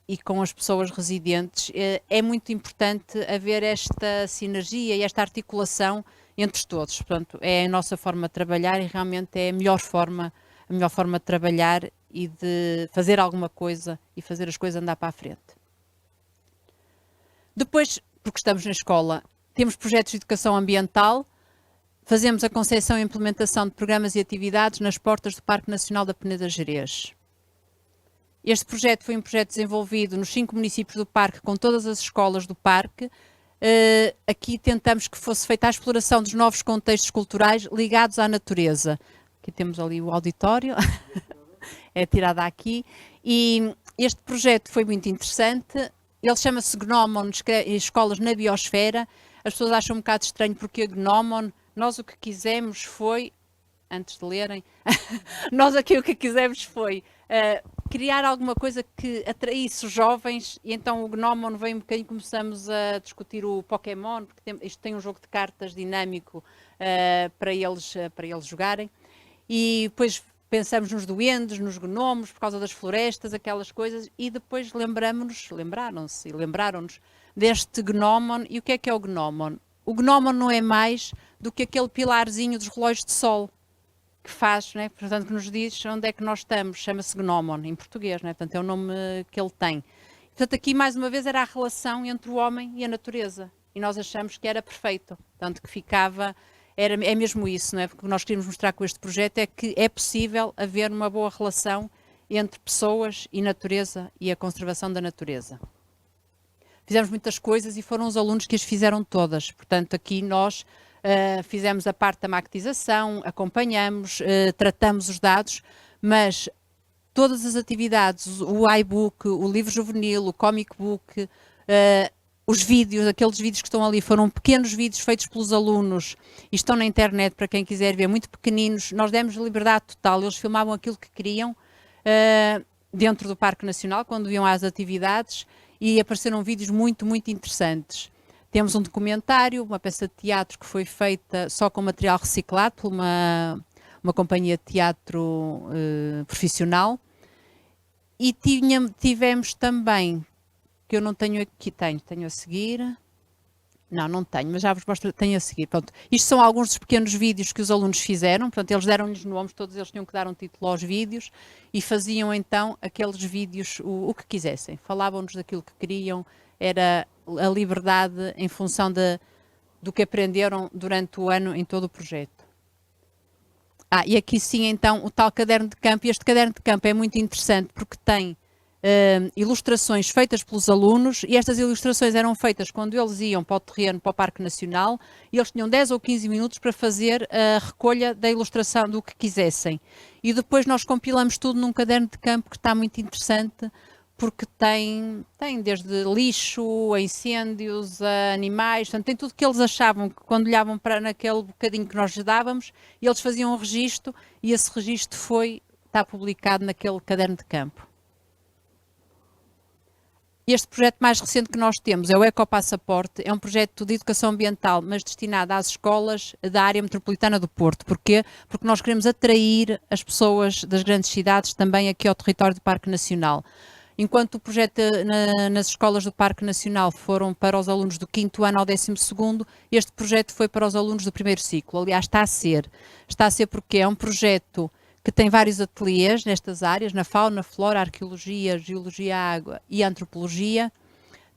e com as pessoas residentes. É muito importante haver esta sinergia e esta articulação entre todos. Portanto, é a nossa forma de trabalhar e realmente é a melhor forma de trabalhar e de fazer alguma coisa e fazer as coisas andar para a frente. Depois, porque estamos na escola, temos projetos de educação ambiental, fazemos a concepção e implementação de programas e atividades nas portas do Parque Nacional da Peneda Gerês. Este projeto foi um projeto desenvolvido nos 5 municípios do parque, com todas as escolas do parque. Aqui tentamos que fosse feita a exploração dos novos contextos culturais ligados à natureza. Aqui temos ali o auditório, é tirada aqui, e este projeto foi muito interessante, ele chama-se Gnomon, Escolas na Biosfera. As pessoas acham um bocado estranho porque a Gnomon, nós o que quisemos foi, antes de lerem, nós aqui o que quisemos foi criar alguma coisa que atraísse os jovens, e então o Gnomon veio um bocadinho, começamos a discutir o Pokémon, porque isto tem um jogo de cartas dinâmico para eles jogarem. E depois pensamos nos duendes, nos gnomos, por causa das florestas, aquelas coisas, e depois lembraram-nos deste Gnomon. E o que é o Gnomon? O Gnomon não é mais do que aquele pilarzinho dos relógios de sol, que faz, né? Portanto, que nos diz onde é que nós estamos, chama-se Gnomon, em português, né? Portanto, é o nome que ele tem. Portanto, aqui, mais uma vez, era a relação entre o homem e a natureza, e nós achamos que era perfeito, tanto que ficava... É mesmo isso, não é? Porque o que nós queríamos mostrar com este projeto é que é possível haver uma boa relação entre pessoas e natureza e a conservação da natureza. Fizemos muitas coisas e foram os alunos que as fizeram todas. Portanto, aqui nós fizemos a parte da maquetização, acompanhamos, tratamos os dados, mas todas as atividades, o iBook, o livro juvenil, o comic book, os vídeos, aqueles vídeos que estão ali, foram pequenos vídeos feitos pelos alunos e estão na internet para quem quiser ver, muito pequeninos. Nós demos liberdade total, eles filmavam aquilo que queriam dentro do Parque Nacional, quando iam às atividades, e apareceram vídeos muito, muito interessantes. Temos um documentário, uma peça de teatro que foi feita só com material reciclado por uma uma companhia de teatro profissional. E tivemos também, que eu não tenho aqui, tenho a seguir... Não tenho, mas já vos mostro, tenho a seguir. Pronto, isto são alguns dos pequenos vídeos que os alunos fizeram, portanto, eles deram-lhes nomes, todos eles tinham que dar um título aos vídeos e faziam então aqueles vídeos o que quisessem. Falavam-nos daquilo que queriam, era a liberdade em função do que aprenderam durante o ano em todo o projeto. E aqui sim então o tal caderno de campo, e este caderno de campo é muito interessante porque tem ilustrações feitas pelos alunos, e estas ilustrações eram feitas quando eles iam para o terreno, para o Parque Nacional, e eles tinham 10 ou 15 minutos para fazer a recolha da ilustração do que quisessem. E depois nós compilamos tudo num caderno de campo que está muito interessante, porque tem desde lixo, a incêndios, a animais, portanto, tem tudo que eles achavam que quando olhavam para naquele bocadinho que nós lhes dávamos, e eles faziam um registro, e esse registro está publicado naquele caderno de campo. Este projeto mais recente que nós temos é o Ecopassaporte, é um projeto de educação ambiental, mas destinado às escolas da área metropolitana do Porto. Porquê? Porque nós queremos atrair as pessoas das grandes cidades também aqui ao território do Parque Nacional. Enquanto o projeto nas escolas do Parque Nacional foram para os alunos do 5º ano ao 12º, este projeto foi para os alunos do 1º ciclo. Aliás, está a ser porque é um projeto que tem vários ateliês nestas áreas, na fauna, flora, arqueologia, geologia, água e antropologia.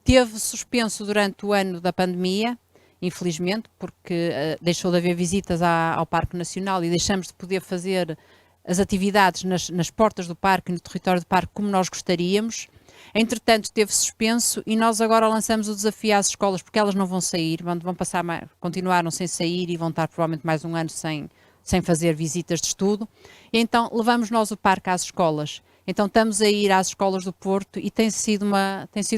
Teve suspenso durante o ano da pandemia, infelizmente, porque deixou de haver visitas ao Parque Nacional e deixamos de poder fazer as atividades nas portas do parque e no território do parque como nós gostaríamos. Entretanto, teve suspenso e nós agora lançamos o desafio às escolas, porque elas não vão sair, continuaram sem sair e vão estar provavelmente mais um ano sem fazer visitas de estudo. E então levamos nós o parque às escolas. Então estamos a ir às escolas do Porto e tem sido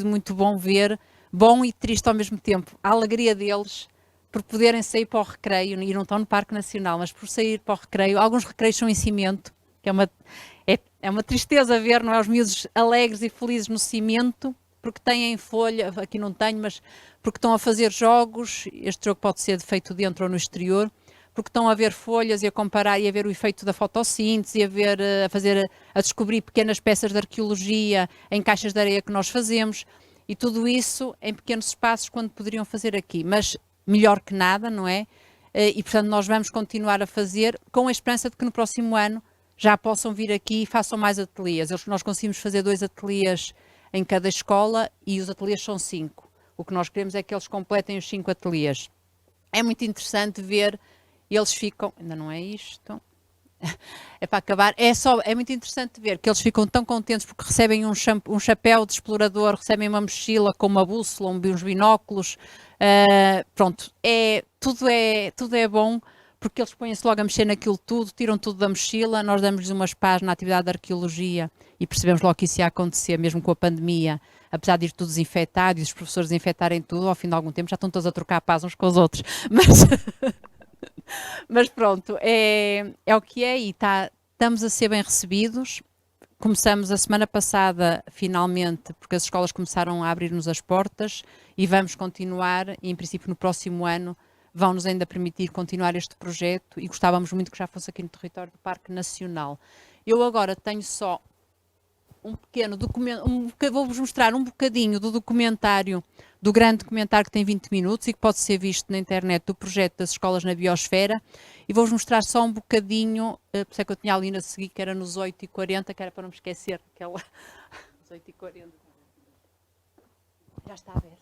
muito bom ver, bom e triste ao mesmo tempo, a alegria deles por poderem sair para o recreio, e não estão no Parque Nacional, mas por sair para o recreio. Alguns recreios são em cimento, que é uma tristeza ver, não é? Os miúdos alegres e felizes no cimento, porque têm folha, aqui não tenho, mas porque estão a fazer jogos. Este jogo pode ser feito dentro ou no exterior, porque estão a ver folhas e a comparar e a ver o efeito da fotossíntese e a descobrir pequenas peças de arqueologia em caixas de areia que nós fazemos, e tudo isso em pequenos espaços quando poderiam fazer aqui, mas melhor que nada, não é? E portanto nós vamos continuar a fazer com a esperança de que no próximo ano já possam vir aqui e façam mais ateliês. Nós conseguimos fazer 2 ateliês em cada escola e os ateliês são 5. O que nós queremos é que eles completem os 5 ateliês. É muito interessante ver. Eles ficam, ainda não é isto, é para acabar, é muito interessante ver que eles ficam tão contentes porque recebem um chapéu de explorador, recebem uma mochila com uma bússola, uns binóculos, pronto, tudo é bom, porque eles põem-se logo a mexer naquilo tudo, tiram tudo da mochila, nós damos-lhes umas pás na atividade de arqueologia e percebemos logo que isso ia acontecer, mesmo com a pandemia, apesar de ir tudo desinfetado e os professores desinfetarem tudo, ao fim de algum tempo já estão todos a trocar pás uns com os outros, mas pronto, é o que é, e estamos a ser bem recebidos. Começamos a semana passada, finalmente, porque as escolas começaram a abrir-nos as portas, e vamos continuar, e em princípio no próximo ano vão-nos ainda permitir continuar este projeto, e gostávamos muito que já fosse aqui no território do Parque Nacional. Eu agora tenho só um pequeno documento, vou-vos mostrar um bocadinho do documentário, do grande documentário que tem 20 minutos e que pode ser visto na internet, do projeto das escolas na biosfera, e vou-vos mostrar só um bocadinho, por isso é que eu tinha ali a seguir, que era nos 8h40, que era para não me esquecer, aquela... Nos 8h40. Já está aberto.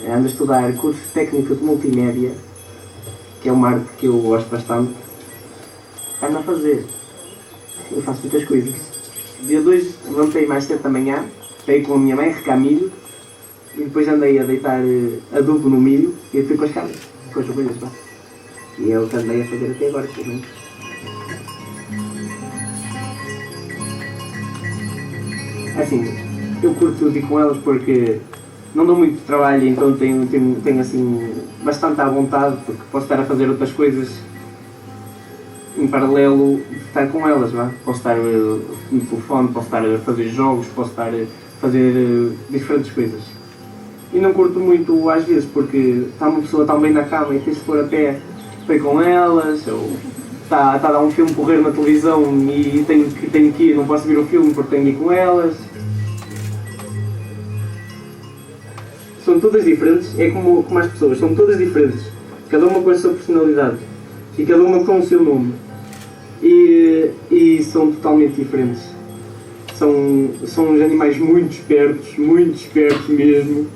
Ando a estudar curso técnico de multimédia, que é uma arte que eu gosto bastante. Ando a fazer. Eu faço muitas coisas. Dia 2 levantei mais cedo da manhã, peguei com a minha mãe, recar milho, e depois andei a deitar adubo no milho e fui com as cabras. com as ovelhas, pá. E é o que andei a fazer até agora, pelo menos. Assim, eu curto ir com elas porque não dou muito trabalho, então tenho assim bastante à vontade, porque posso estar a fazer outras coisas em paralelo de estar com elas, vá. Posso estar no telefone, posso estar a fazer jogos, posso estar a fazer diferentes coisas. E não curto muito às vezes porque está uma pessoa tão bem na cama e tens de pôr a pé para ir com elas, ou está a dar um filme correr na televisão e tenho que ir, não posso ver o filme porque tenho que ir com elas. São todas diferentes, é como as pessoas, são todas diferentes, cada uma com a sua personalidade e cada uma com o seu nome e são totalmente diferentes. São uns animais muito espertos mesmo.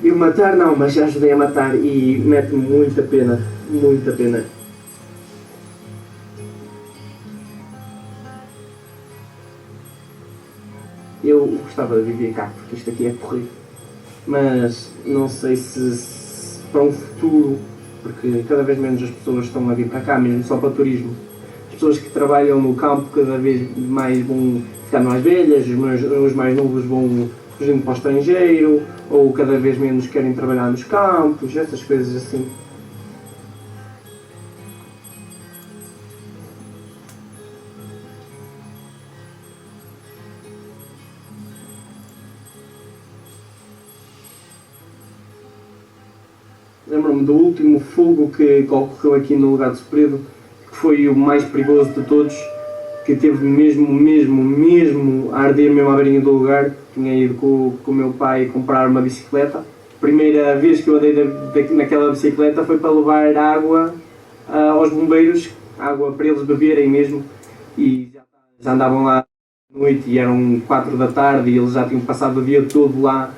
E o matar não, mas já ajudei a matar e mete-me muita pena, muita pena. Eu gostava de viver cá, porque isto aqui é porreiro. Mas não sei se para um futuro, porque cada vez menos as pessoas estão a vir para cá, mesmo só para turismo. As pessoas que trabalham no campo cada vez mais vão ficar mais velhas, os mais novos vão fugindo para o estrangeiro, ou cada vez menos querem trabalhar nos campos, essas coisas assim. Lembro-me do último fogo que ocorreu aqui no lugar de Soperedo, que foi o mais perigoso de todos, que teve mesmo a arder mesmo à beirinha do lugar. Tinha ido com o meu pai comprar uma bicicleta. A primeira vez que eu andei naquela bicicleta foi para levar água aos bombeiros, água para eles beberem mesmo, e já andavam lá à noite e eram 4 da tarde e eles já tinham passado o dia todo lá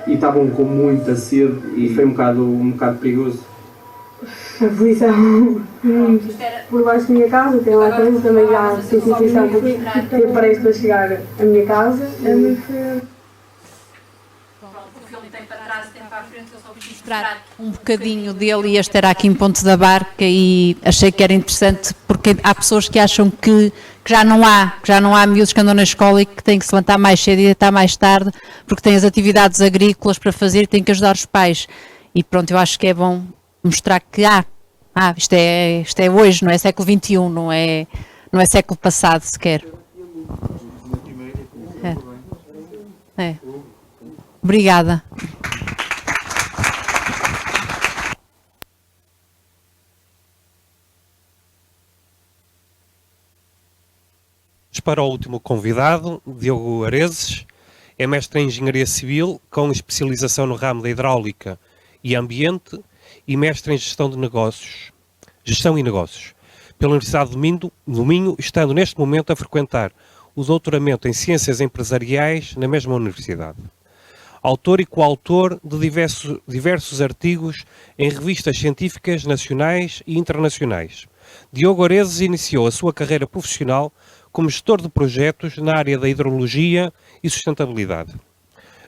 e estavam com muita sede e foi um bocado perigoso. A poluição por baixo da minha casa, tem lá dentro, também já sei situação que eu parei para chegar à minha casa, é muito feio. O filme tem para trás e tem para a frente, eu só quis mostrar um bocadinho dele e este era aqui em Ponte da Barca e achei que era interessante porque há pessoas que acham que já não há miúdos que andam na escola e que têm que se levantar mais cedo e deitar mais tarde porque têm as atividades agrícolas para fazer e têm que ajudar os pais. E pronto, eu acho que é bom mostrar que isto é hoje, não é século XXI, não é século passado sequer. É. Obrigada. Para o último convidado, Diogo Areses, é mestre em Engenharia Civil, com especialização no ramo da hidráulica e ambiente e mestre em Gestão e Negócios, pela Universidade do Minho, estando neste momento a frequentar o doutoramento em Ciências Empresariais na mesma universidade. Autor e coautor de diversos artigos em revistas científicas nacionais e internacionais. Diogo Areses iniciou a sua carreira profissional como gestor de projetos na área da hidrologia e sustentabilidade.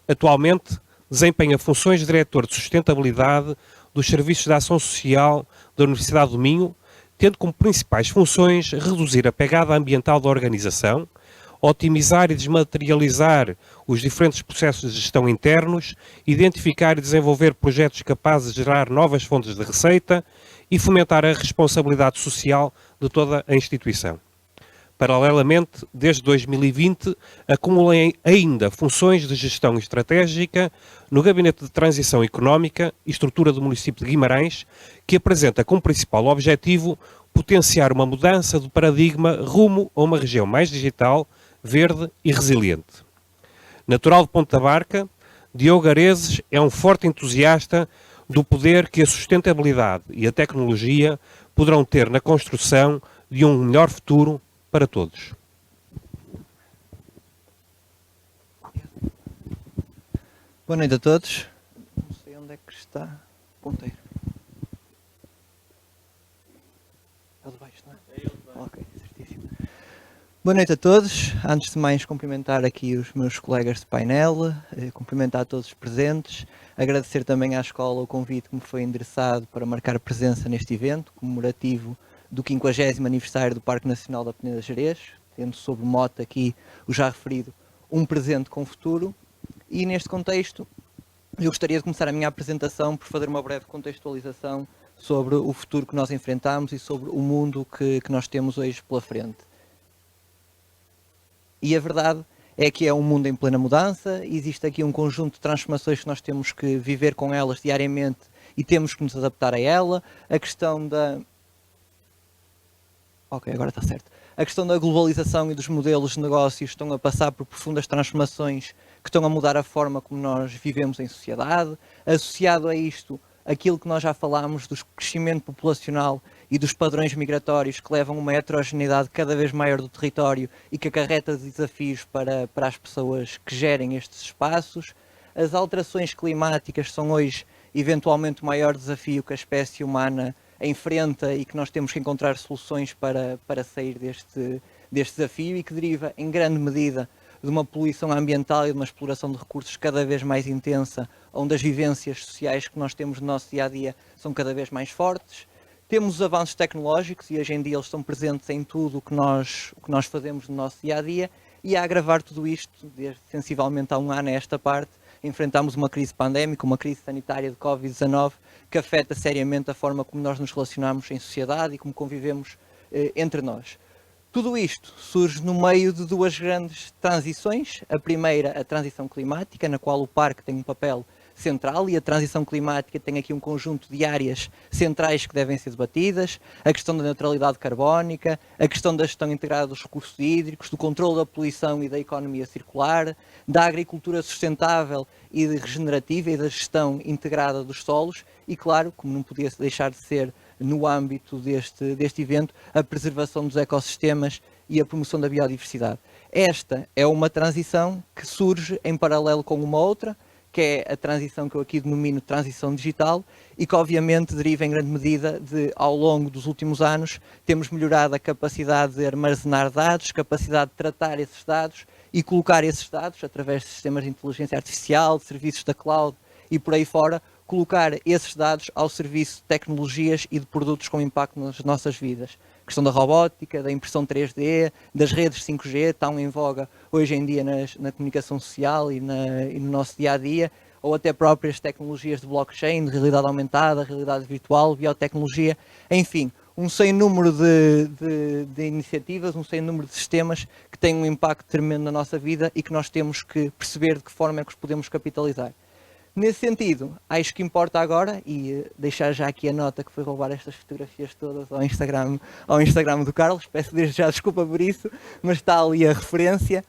Atualmente, desempenha funções de diretor de sustentabilidade dos Serviços de Ação Social da Universidade do Minho, tendo como principais funções reduzir a pegada ambiental da organização, otimizar e desmaterializar os diferentes processos de gestão internos, identificar e desenvolver projetos capazes de gerar novas fontes de receita e fomentar a responsabilidade social de toda a instituição. Paralelamente, desde 2020, acumulei ainda funções de gestão estratégica no Gabinete de Transição Económica e Estrutura do município de Guimarães, que apresenta como principal objetivo potenciar uma mudança de paradigma rumo a uma região mais digital, verde e resiliente. Natural de Ponta Barca, Diogo Areses é um forte entusiasta do poder que a sustentabilidade e a tecnologia poderão ter na construção de um melhor futuro para todos. Boa noite a todos. Não sei onde é que está o ponteiro. É o de baixo, não é? É ele de baixo. Ok, certíssimo. Boa noite a todos. Antes de mais, cumprimentar aqui os meus colegas de painel, cumprimentar todos os presentes, agradecer também à escola o convite que me foi endereçado para marcar presença neste evento comemorativo do 50º aniversário do Parque Nacional da Peneda Gerês, tendo sob mote aqui o já referido Um Presente com Futuro. E neste contexto, eu gostaria de começar a minha apresentação por fazer uma breve contextualização sobre o futuro que nós enfrentamos e sobre o mundo que nós temos hoje pela frente. E a verdade é que é um mundo em plena mudança, existe aqui um conjunto de transformações que nós temos que viver com elas diariamente e temos que nos adaptar a ela. A questão da... Ok, agora está certo. A questão da globalização e dos modelos de negócios estão a passar por profundas transformações que estão a mudar a forma como nós vivemos em sociedade. Associado a isto, aquilo que nós já falámos do crescimento populacional e dos padrões migratórios que levam a uma heterogeneidade cada vez maior do território e que acarreta desafios para as pessoas que gerem estes espaços. As alterações climáticas são hoje eventualmente o maior desafio que a espécie humana enfrenta e que nós temos que encontrar soluções para sair deste desafio e que deriva em grande medida de uma poluição ambiental e de uma exploração de recursos cada vez mais intensa, onde as vivências sociais que nós temos no nosso dia-a-dia são cada vez mais fortes. Temos os avanços tecnológicos e hoje em dia eles estão presentes em tudo o que nós fazemos no nosso dia-a-dia, e a agravar tudo isto, desde sensivelmente há um ano a esta parte, enfrentamos uma crise pandémica, uma crise sanitária de Covid-19, que afeta seriamente a forma como nós nos relacionamos em sociedade e como convivemos entre nós. Tudo isto surge no meio de duas grandes transições. A primeira, a transição climática, na qual o parque tem um papel central, e a transição climática tem aqui um conjunto de áreas centrais que devem ser debatidas: a questão da neutralidade carbónica, a questão da gestão integrada dos recursos hídricos, do controle da poluição e da economia circular, da agricultura sustentável e regenerativa e da gestão integrada dos solos e, claro, como não podia deixar de ser no âmbito deste evento, a preservação dos ecossistemas e a promoção da biodiversidade. Esta é uma transição que surge em paralelo com uma outra, que é a transição que eu aqui denomino transição digital, e que obviamente deriva em grande medida de, ao longo dos últimos anos, temos melhorado a capacidade de armazenar dados, capacidade de tratar esses dados e colocar esses dados, através de sistemas de inteligência artificial, de serviços da cloud e por aí fora, colocar esses dados ao serviço de tecnologias e de produtos com impacto nas nossas vidas. A questão da robótica, da impressão 3D, das redes 5G, tão em voga hoje em dia na comunicação social e no nosso dia-a-dia, ou até próprias tecnologias de blockchain, de realidade aumentada, realidade virtual, biotecnologia, enfim, um sem número de iniciativas, um sem número de sistemas que têm um impacto tremendo na nossa vida e que nós temos que perceber de que forma é que os podemos capitalizar. Nesse sentido, acho que importa agora, e deixar já aqui a nota que foi roubar estas fotografias todas ao Instagram do Carlos, peço desde já desculpa por isso, mas está ali a referência,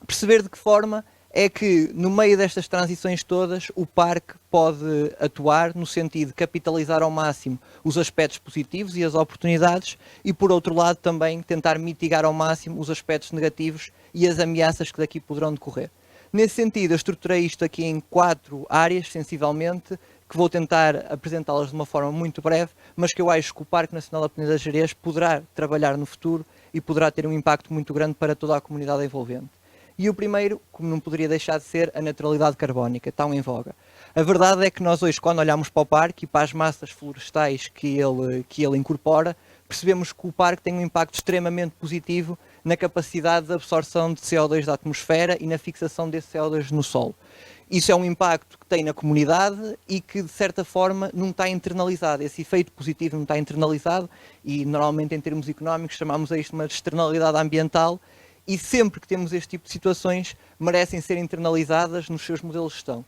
perceber de que forma é que no meio destas transições todas o parque pode atuar no sentido de capitalizar ao máximo os aspectos positivos e as oportunidades e, por outro lado, também tentar mitigar ao máximo os aspectos negativos e as ameaças que daqui poderão decorrer. Nesse sentido, eu estruturei isto aqui em 4 áreas, sensivelmente, que vou tentar apresentá-las de uma forma muito breve, mas que eu acho que o Parque Nacional da Peneda Gerês poderá trabalhar no futuro e poderá ter um impacto muito grande para toda a comunidade envolvente. E o primeiro, como não poderia deixar de ser, a neutralidade carbónica, tão em voga. A verdade é que nós hoje, quando olhamos para o parque e para as massas florestais que ele incorpora, percebemos que o parque tem um impacto extremamente positivo na capacidade de absorção de CO2 da atmosfera e na fixação desse CO2 no solo. Isso é um impacto que tem na comunidade e que, de certa forma, não está internalizado. Esse efeito positivo não está internalizado e, normalmente, em termos económicos, chamamos a isto uma externalidade ambiental, e sempre que temos este tipo de situações, merecem ser internalizadas nos seus modelos de gestão.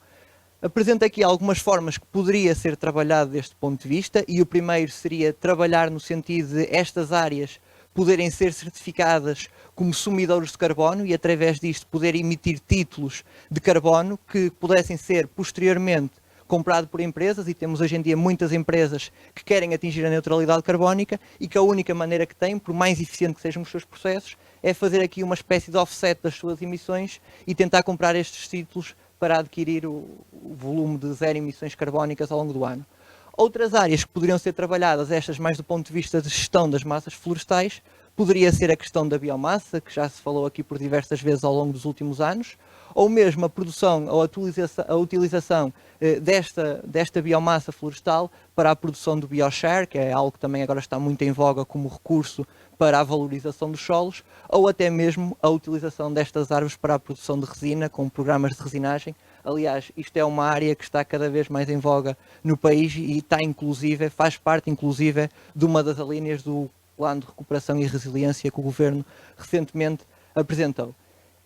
Apresento aqui algumas formas que poderia ser trabalhado deste ponto de vista, e o primeiro seria trabalhar no sentido de estas áreas poderem ser certificadas como sumidores de carbono e, através disto, poder emitir títulos de carbono que pudessem ser posteriormente comprados por empresas, e temos hoje em dia muitas empresas que querem atingir a neutralidade carbónica e que a única maneira que têm, por mais eficiente que sejam os seus processos, é fazer aqui uma espécie de offset das suas emissões e tentar comprar estes títulos para adquirir o volume de 0 emissões carbónicas ao longo do ano. Outras áreas que poderiam ser trabalhadas, estas mais do ponto de vista de gestão das massas florestais, poderia ser a questão da biomassa, que já se falou aqui por diversas vezes ao longo dos últimos anos, ou mesmo a produção ou a utilização desta biomassa florestal para a produção do biochar, que é algo que também agora está muito em voga como recurso para a valorização dos solos, ou até mesmo a utilização destas árvores para a produção de resina, com programas de resinagem. Aliás, isto é uma área que está cada vez mais em voga no país e está inclusive, faz parte inclusive de uma das alíneas do Plano de Recuperação e Resiliência que o Governo recentemente apresentou.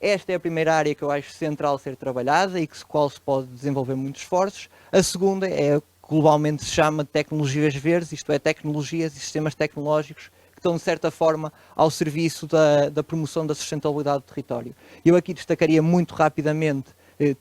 Esta é a primeira área que eu acho central ser trabalhada e com a qual se pode desenvolver muitos esforços. A segunda é, globalmente se chama de tecnologias verdes, isto é, tecnologias e sistemas tecnológicos que estão, de certa forma, ao serviço da promoção da sustentabilidade do território. Eu aqui destacaria muito rapidamente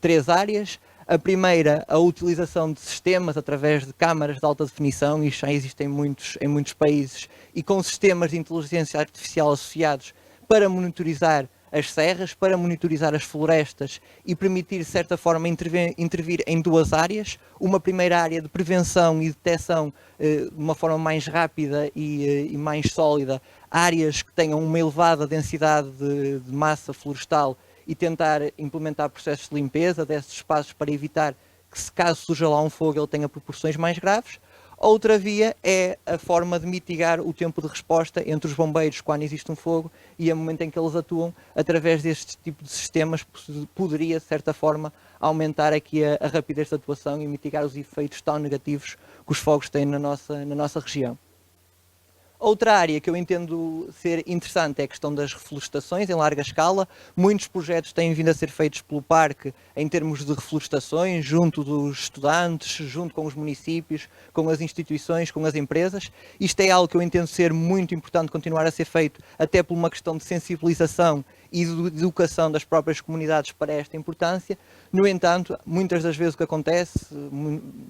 3 áreas. A primeira, a utilização de sistemas através de câmaras de alta definição, isto já existe em muitos países, e com sistemas de inteligência artificial associados para monitorizar as serras, para monitorizar as florestas e permitir, de certa forma, intervir em 2 áreas. Uma primeira área de prevenção e detecção de uma forma mais rápida e mais sólida, áreas que tenham uma elevada densidade de massa florestal e tentar implementar processos de limpeza desses espaços para evitar que, se caso surja lá um fogo, ele tenha proporções mais graves. Outra via é a forma de mitigar o tempo de resposta entre os bombeiros quando existe um fogo e o momento em que eles atuam. Através deste tipo de sistemas poderia, de certa forma, aumentar aqui a rapidez de atuação e mitigar os efeitos tão negativos que os fogos têm na nossa região. Outra área que eu entendo ser interessante é a questão das reflorestações em larga escala. Muitos projetos têm vindo a ser feitos pelo Parque em termos de reflorestações, junto dos estudantes, junto com os municípios, com as instituições, com as empresas. Isto é algo que eu entendo ser muito importante continuar a ser feito, até por uma questão de sensibilização e de educação das próprias comunidades para esta importância. No entanto, muitas das vezes o que acontece,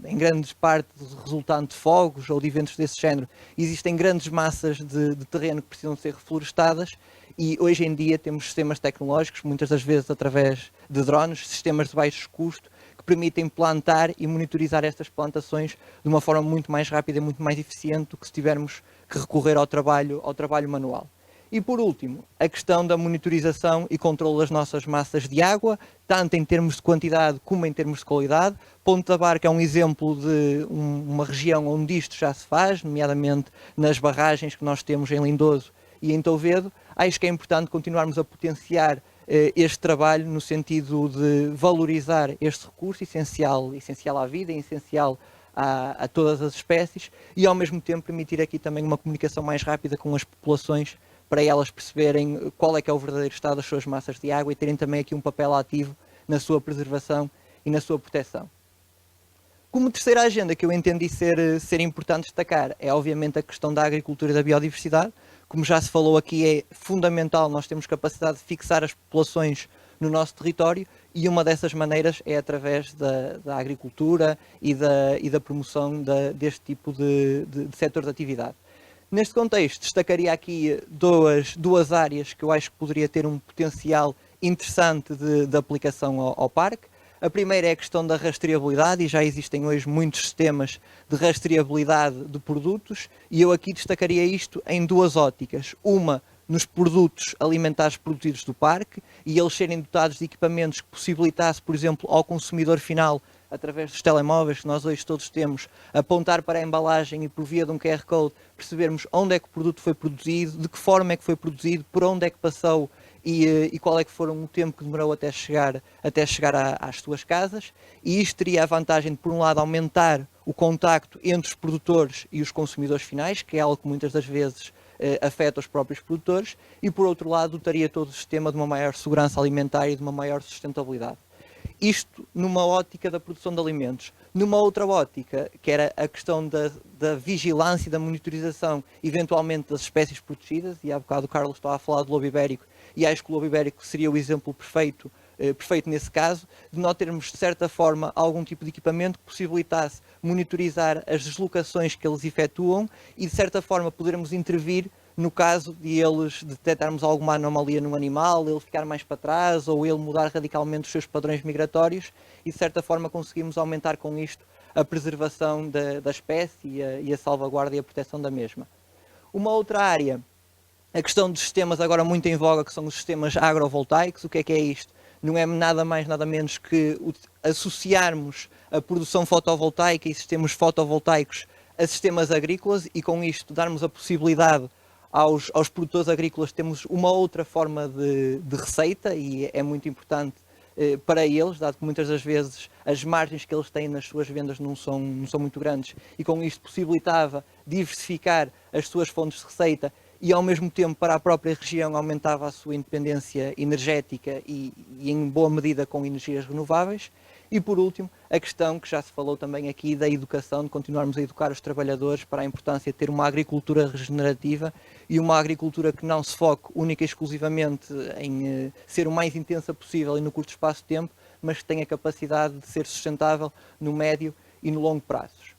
em grandes partes resultante de fogos ou de eventos desse género, existem grandes massas de terreno que precisam ser reflorestadas e hoje em dia temos sistemas tecnológicos, muitas das vezes através de drones, sistemas de baixo custo, que permitem plantar e monitorizar estas plantações de uma forma muito mais rápida e muito mais eficiente do que se tivermos que recorrer ao trabalho manual. E por último, a questão da monitorização e controle das nossas massas de água, tanto em termos de quantidade como em termos de qualidade. Ponta Barca é um exemplo de uma região onde isto já se faz, nomeadamente nas barragens que nós temos em Lindoso e em Tovedo. Acho que é importante continuarmos a potenciar este trabalho no sentido de valorizar este recurso essencial à vida, essencial a todas as espécies e ao mesmo tempo permitir aqui também uma comunicação mais rápida com as populações para elas perceberem qual é que é o verdadeiro estado das suas massas de água e terem também aqui um papel ativo na sua preservação e na sua proteção. Como terceira agenda que eu entendi ser importante destacar é obviamente a questão da agricultura e da biodiversidade. Como já se falou aqui, é fundamental nós termos capacidade de fixar as populações no nosso território e uma dessas maneiras é através da agricultura e da promoção deste tipo de setor de atividade. Neste contexto, destacaria aqui duas áreas que eu acho que poderia ter um potencial interessante de aplicação ao parque. A primeira é a questão da rastreabilidade e já existem hoje muitos sistemas de rastreabilidade de produtos e eu aqui destacaria isto em 2 óticas. Uma, nos produtos alimentares produzidos do parque e eles serem dotados de equipamentos que possibilitasse, por exemplo, ao consumidor final, através dos telemóveis que nós hoje todos temos, apontar para a embalagem e por via de um QR Code percebermos onde é que o produto foi produzido, de que forma é que foi produzido, por onde é que passou e qual é que foram o tempo que demorou até chegar às suas casas. E isto teria a vantagem de, por um lado, aumentar o contacto entre os produtores e os consumidores finais, que é algo que muitas das vezes afeta os próprios produtores, e por outro lado dotaria todo o sistema de uma maior segurança alimentar e de uma maior sustentabilidade. Isto numa ótica da produção de alimentos. Numa outra ótica, que era a questão da vigilância e da monitorização, eventualmente das espécies protegidas, e há bocado o Carlos estava a falar do lobo ibérico, e acho que o lobo ibérico seria o exemplo perfeito nesse caso, de nós termos, de certa forma, algum tipo de equipamento que possibilitasse monitorizar as deslocações que eles efetuam e, de certa forma, podermos intervir no caso de eles detectarmos alguma anomalia no animal, ele ficar mais para trás ou ele mudar radicalmente os seus padrões migratórios e, de certa forma, conseguimos aumentar com isto a preservação da espécie e a salvaguarda e a proteção da mesma. Uma outra área A questão dos sistemas agora muito em voga, que são os sistemas agrovoltaicos. O que é isto? Não é nada mais, nada menos que associarmos a produção fotovoltaica e sistemas fotovoltaicos a sistemas agrícolas e com isto darmos a possibilidade aos produtores agrícolas termos uma outra forma de receita, e é muito importante para eles, dado que muitas das vezes as margens que eles têm nas suas vendas não são muito grandes, e com isto possibilitava diversificar as suas fontes de receita e ao mesmo tempo para a própria região aumentava a sua independência energética e em boa medida com energias renováveis. E por último, a questão que já se falou também aqui da educação, de continuarmos a educar os trabalhadores para a importância de ter uma agricultura regenerativa e uma agricultura que não se foque única e exclusivamente em ser o mais intensa possível e no curto espaço de tempo, mas que tenha capacidade de ser sustentável no médio e no longo prazos.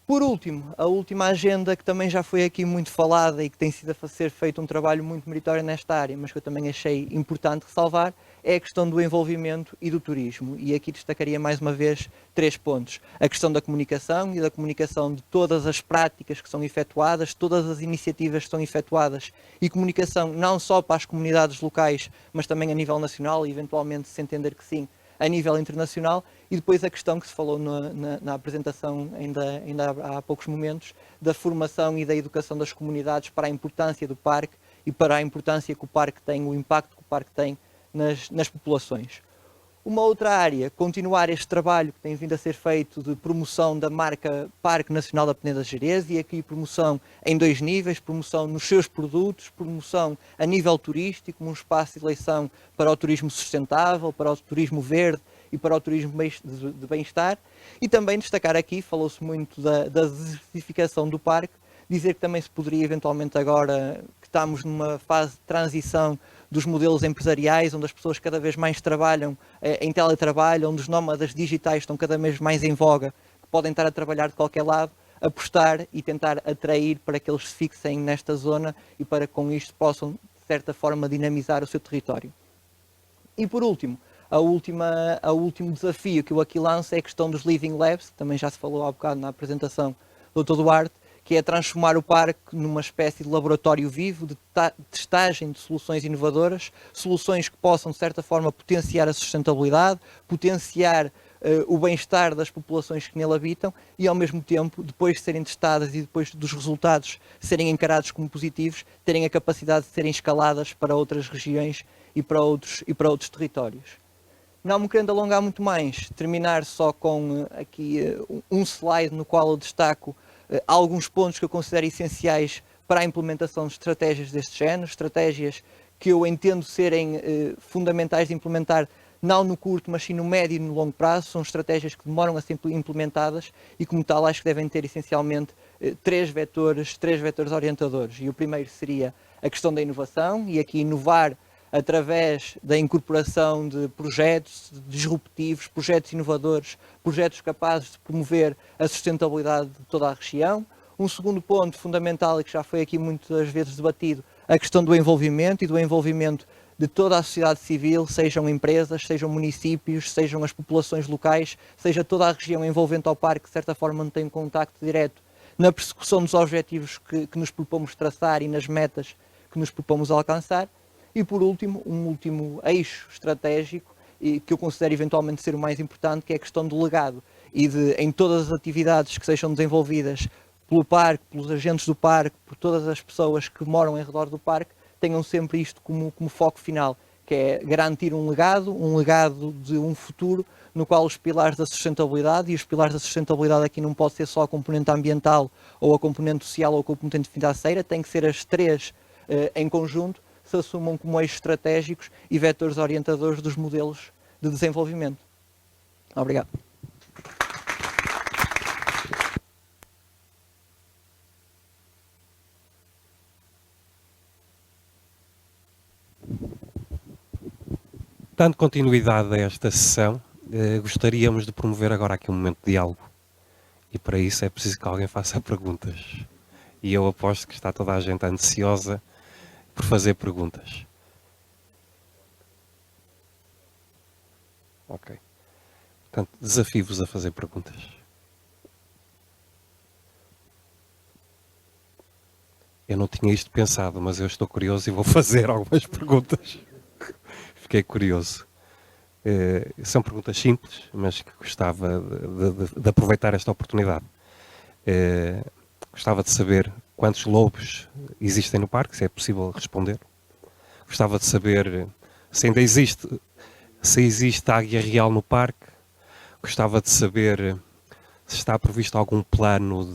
Por último, a última agenda que também já foi aqui muito falada e que tem sido a ser feito um trabalho muito meritório nesta área, mas que eu também achei importante ressalvar, é a questão do envolvimento e do turismo. E aqui destacaria mais uma vez 3 pontos. A questão da comunicação e da comunicação de todas as práticas que são efetuadas, todas as iniciativas que são efetuadas, e comunicação não só para as comunidades locais, mas também a nível nacional e eventualmente, se entender que sim, a nível internacional. E depois a questão que se falou na apresentação ainda há poucos momentos, da formação e da educação das comunidades para a importância do parque e para a importância que o parque tem, o impacto que o parque tem nas populações. Uma outra área, continuar este trabalho que tem vindo a ser feito de promoção da marca Parque Nacional da Peneda de Gerês, e aqui promoção em 2 níveis, promoção nos seus produtos, promoção a nível turístico, um espaço de eleição para o turismo sustentável, para o turismo verde e para o turismo de bem-estar. E também destacar aqui, falou-se muito da desertificação do parque, dizer que também se poderia eventualmente agora, que estamos numa fase de transição dos modelos empresariais, onde as pessoas cada vez mais trabalham em teletrabalho, onde os nómadas digitais estão cada vez mais em voga, que podem estar a trabalhar de qualquer lado, apostar e tentar atrair para que eles se fixem nesta zona e para que com isto possam, de certa forma, dinamizar o seu território. E por último, o último desafio que eu aqui lanço é a questão dos Living Labs, que também já se falou há bocado na apresentação do Dr. Duarte, que é transformar o parque numa espécie de laboratório vivo de testagem de soluções inovadoras, soluções que possam, de certa forma, potenciar a sustentabilidade, potenciar o bem-estar das populações que nele habitam e, ao mesmo tempo, depois de serem testadas e depois dos resultados serem encarados como positivos, terem a capacidade de serem escaladas para outras regiões e para outros territórios. Não me querendo alongar muito mais, terminar só com aqui um slide no qual eu destaco alguns pontos que eu considero essenciais para a implementação de estratégias deste género, estratégias que eu entendo serem fundamentais de implementar não no curto, mas sim no médio e no longo prazo. São estratégias que demoram a ser implementadas e, como tal, acho que devem ter essencialmente 3 vetores orientadores. E o primeiro seria a questão da inovação, e aqui inovar através da incorporação de projetos disruptivos, projetos inovadores, projetos capazes de promover a sustentabilidade de toda a região. Um segundo ponto fundamental, e que já foi aqui muitas vezes debatido, a questão do envolvimento, e do envolvimento de toda a sociedade civil, sejam empresas, sejam municípios, sejam as populações locais, seja toda a região envolvente ao parque, de certa forma não tem um contacto direto na persecução dos objetivos que nos propomos traçar e nas metas que nos propomos alcançar. E por último, um último eixo estratégico, e que eu considero eventualmente ser o mais importante, que é a questão do legado, e de, em todas as atividades que sejam desenvolvidas pelo parque, pelos agentes do parque, por todas as pessoas que moram em redor do parque, tenham sempre isto como foco final, que é garantir um legado de um futuro no qual os pilares da sustentabilidade, e os pilares da sustentabilidade aqui não pode ser só a componente ambiental, ou a componente social, ou a componente financeira, tem que ser as 3 em conjunto, se assumam como eixos estratégicos e vetores orientadores dos modelos de desenvolvimento. Obrigado. Dando continuidade a esta sessão, gostaríamos de promover agora aqui um momento de diálogo. E para isso é preciso que alguém faça perguntas. E eu aposto que está toda a gente ansiosa por fazer perguntas. Ok. Portanto, desafio-vos a fazer perguntas. Eu não tinha isto pensado, mas eu estou curioso e vou fazer algumas perguntas. Fiquei curioso. São perguntas simples, mas que gostava de aproveitar esta oportunidade. Gostava de saber quantos lobos existem no parque, se é possível responder. Gostava de saber se ainda existe, se existe águia real no parque. Gostava de saber se está previsto algum plano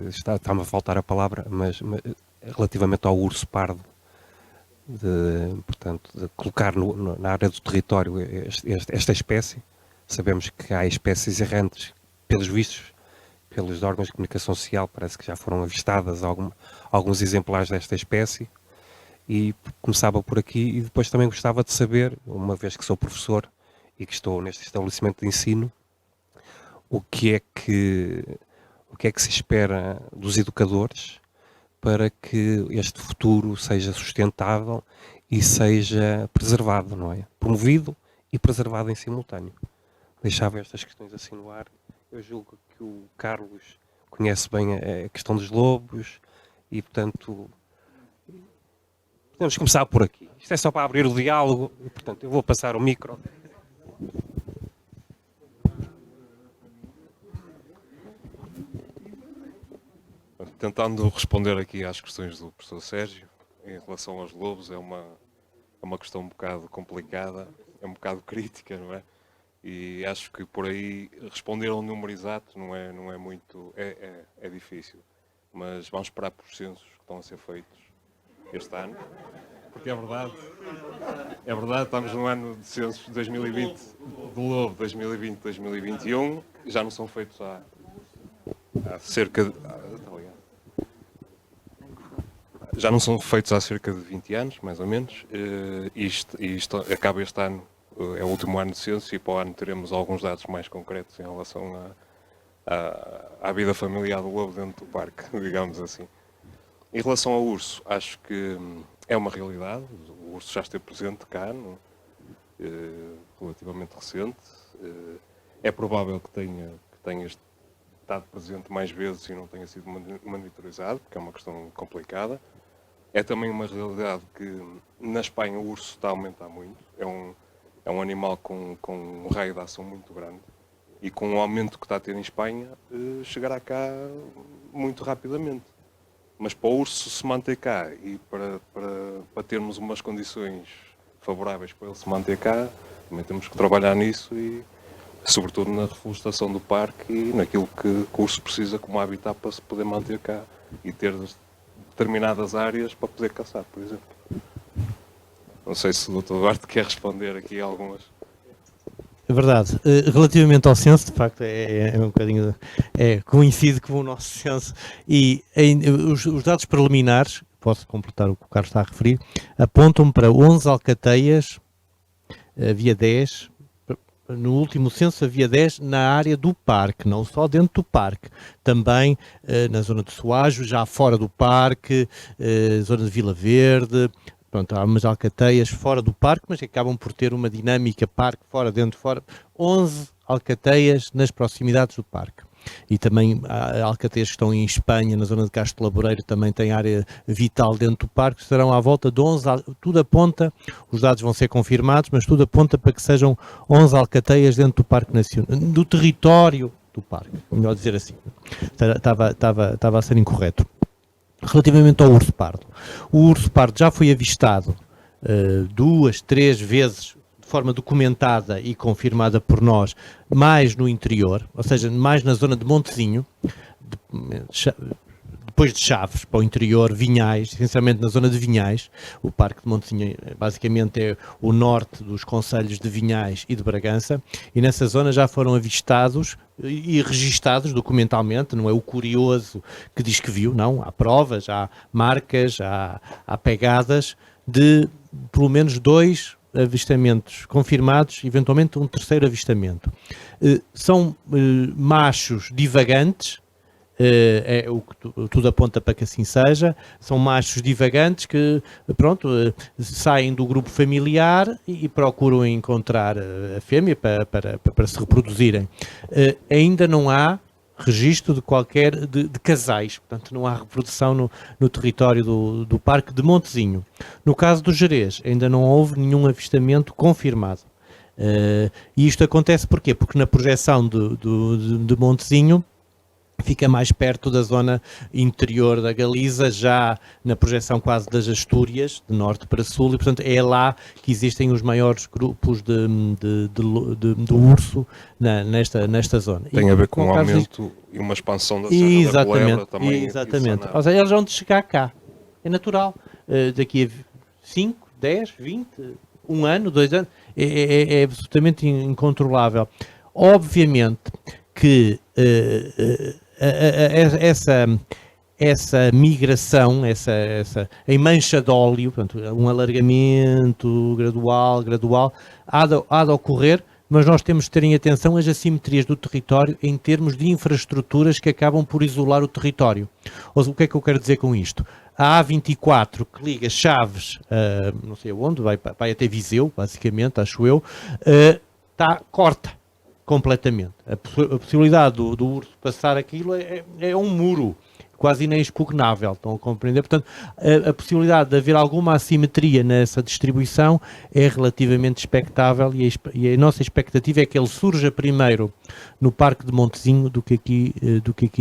está-me a faltar a palavra, mas relativamente ao urso pardo, de colocar na área do território esta espécie. Sabemos que há espécies errantes, pelos vistos, pelos órgãos de comunicação social, parece que já foram avistadas alguns exemplares desta espécie. E começava por aqui, e depois também gostava de saber, uma vez que sou professor e que estou neste estabelecimento de ensino, o que é que se espera dos educadores para que este futuro seja sustentável e seja preservado, não é? Promovido e preservado em simultâneo. Deixava estas questões assim no ar. Eu julgo que o Carlos conhece bem a questão dos lobos e, portanto, podemos começar por aqui. Isto é só para abrir o diálogo e, portanto, eu vou passar o micro. Tentando responder aqui às questões do professor Sérgio, em relação aos lobos, é uma questão um bocado complicada, é um bocado crítica, não é? E acho que por aí responder a um número exato não é muito, é difícil. Mas vamos esperar por censos que estão a ser feitos este ano, porque é verdade, estamos no ano de censos de 2020, do lobo 2020-2021, já não são feitos há cerca de... Já não são feitos há cerca de 20 anos, mais ou menos, e isto acaba este ano, é o último ano de censo, e para o ano teremos alguns dados mais concretos em relação à vida familiar do lobo dentro do parque, digamos assim. Em relação ao urso, acho que é uma realidade, o urso já esteve presente cá, relativamente recente, é provável que tenha estado presente mais vezes e não tenha sido monitorizado, porque é uma questão complicada. É também uma realidade que na Espanha o urso está a aumentar muito. É um animal com um raio de ação muito grande. E com o aumento que está a ter em Espanha, chegará cá muito rapidamente. Mas para o urso se manter cá e para termos umas condições favoráveis para ele se manter cá, também temos que trabalhar nisso e sobretudo na reflorestação do parque e naquilo que o urso precisa como habitat para se poder manter cá e ter determinadas áreas para poder caçar, por exemplo. Não sei se o Dr. Duarte quer responder aqui a algumas. É verdade. Relativamente ao censo, de facto, é um bocadinho coincide com o nosso censo e os dados preliminares, posso completar o que o Carlos está a referir, apontam para 11 alcateias, havia 10. No último censo havia 10 na área do parque, não só dentro do parque, também na zona de Soajo, já fora do parque, zona de Vila Verde. Pronto, há umas alcateias fora do parque, mas que acabam por ter uma dinâmica parque, fora, dentro, fora. 11 alcateias nas proximidades do parque. E também há alcateias que estão em Espanha, na zona de Castro Laboreiro, também tem área vital dentro do parque, serão à volta de 11, tudo aponta, os dados vão ser confirmados, mas tudo aponta para que sejam 11 alcateias dentro do Parque Nacional, do território do parque, melhor dizer assim, estava a ser incorreto. Relativamente ao urso pardo, o urso pardo já foi avistado 2, 3 vezes de forma documentada e confirmada por nós, mais no interior, ou seja, mais na zona de Montezinho, depois de Chaves, para o interior, Vinhais, essencialmente na zona de Vinhais. O Parque de Montezinho basicamente é o norte dos concelhos de Vinhais e de Bragança, e nessa zona já foram avistados e registados documentalmente, não é o curioso que diz que viu, não, há provas, há marcas, há pegadas de pelo menos 2 avistamentos confirmados, eventualmente um terceiro avistamento. São machos divagantes, é o que tudo aponta para que assim seja, são machos divagantes que, pronto, saem do grupo familiar e procuram encontrar a fêmea para se reproduzirem. Ainda não há registro de qualquer de casais, portanto não há reprodução no território do Parque de Montezinho. No caso do Gerês, ainda não houve nenhum avistamento confirmado. E isto acontece porquê? Porque na projeção de Montezinho fica mais perto da zona interior da Galiza, já na projeção quase das Astúrias, de norte para sul, e portanto é lá que existem os maiores grupos de urso nesta zona. Tem a ver com um aumento e uma expansão da Serra da Culebra também. Exatamente. Ou seja, eles vão de chegar cá. É natural. Daqui a 5, 10, 20, 1 ano, 2 anos, é absolutamente incontrolável. Obviamente que essa migração, em mancha de óleo, portanto, um alargamento gradual, há de ocorrer, mas nós temos de ter em atenção as assimetrias do território em termos de infraestruturas que acabam por isolar o território. O que é que eu quero dizer com isto? A A24, que liga Chaves, não sei aonde, vai até Viseu, basicamente, acho eu, corta completamente. A possibilidade do urso passar aquilo é um muro quase inexpugnável, estão a compreender? Portanto, a possibilidade de haver alguma assimetria nessa distribuição é relativamente expectável e a nossa expectativa é que ele surja primeiro no Parque de Montezinho do que aqui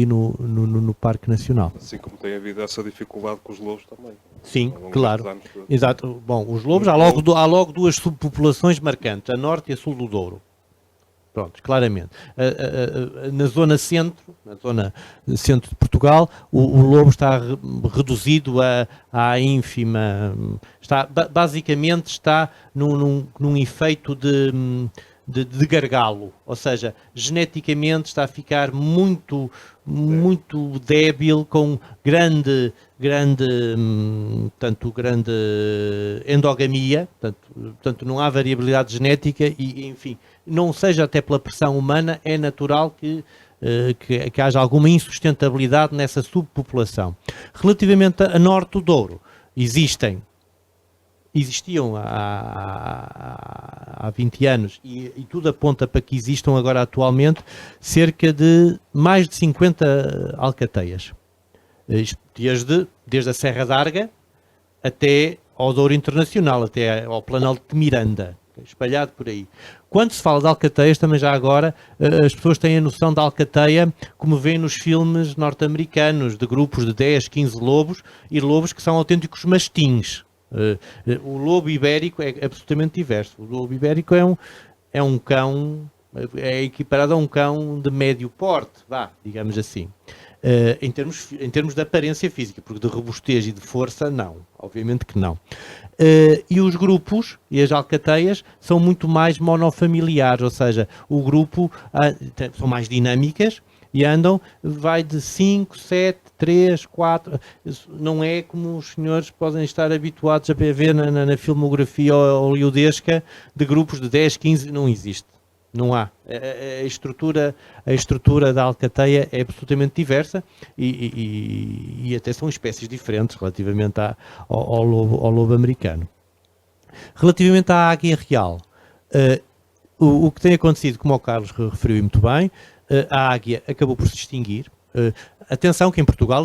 no Parque Nacional. Assim como tem havido essa dificuldade com os lobos também. Sim, claro. Exato. Bom, os lobos, há logo duas subpopulações marcantes, a norte e a sul do Douro. Pronto, claramente. Na zona centro de Portugal, o lobo está reduzido à ínfima. Basicamente está num efeito de gargalo, ou seja, geneticamente está a ficar muito débil, com grande endogamia, portanto não há variabilidade genética e, enfim, não seja até pela pressão humana, é natural que haja alguma insustentabilidade nessa subpopulação. Relativamente a norte do Douro, existiam há 20 anos e tudo aponta para que existam agora atualmente cerca de mais de 50 alcateias. Desde a Serra d'Arga até ao Douro Internacional, até ao Planalto de Miranda, espalhado por aí. Quando se fala de alcateias, também já agora, as pessoas têm a noção da alcateia como veem nos filmes norte-americanos, de grupos de 10, 15 lobos, e lobos que são autênticos mastins. O lobo ibérico é absolutamente diverso. O lobo ibérico é um cão, é equiparado a um cão de médio porte, digamos assim. Em termos de aparência física, porque de robustez e de força, não. Obviamente que não. E os grupos e as alcateias são muito mais monofamiliares, ou seja, o grupo são mais dinâmicas e vai de 5, 7, 3, 4, não é como os senhores podem estar habituados a ver na filmografia hollywoodesca de grupos de 10, 15, não existe. Não há. A estrutura da alcateia é absolutamente diversa e até são espécies diferentes relativamente ao lobo americano. Relativamente à águia real, o que tem acontecido, como o Carlos referiu muito bem, a águia acabou por se extinguir. Atenção que em Portugal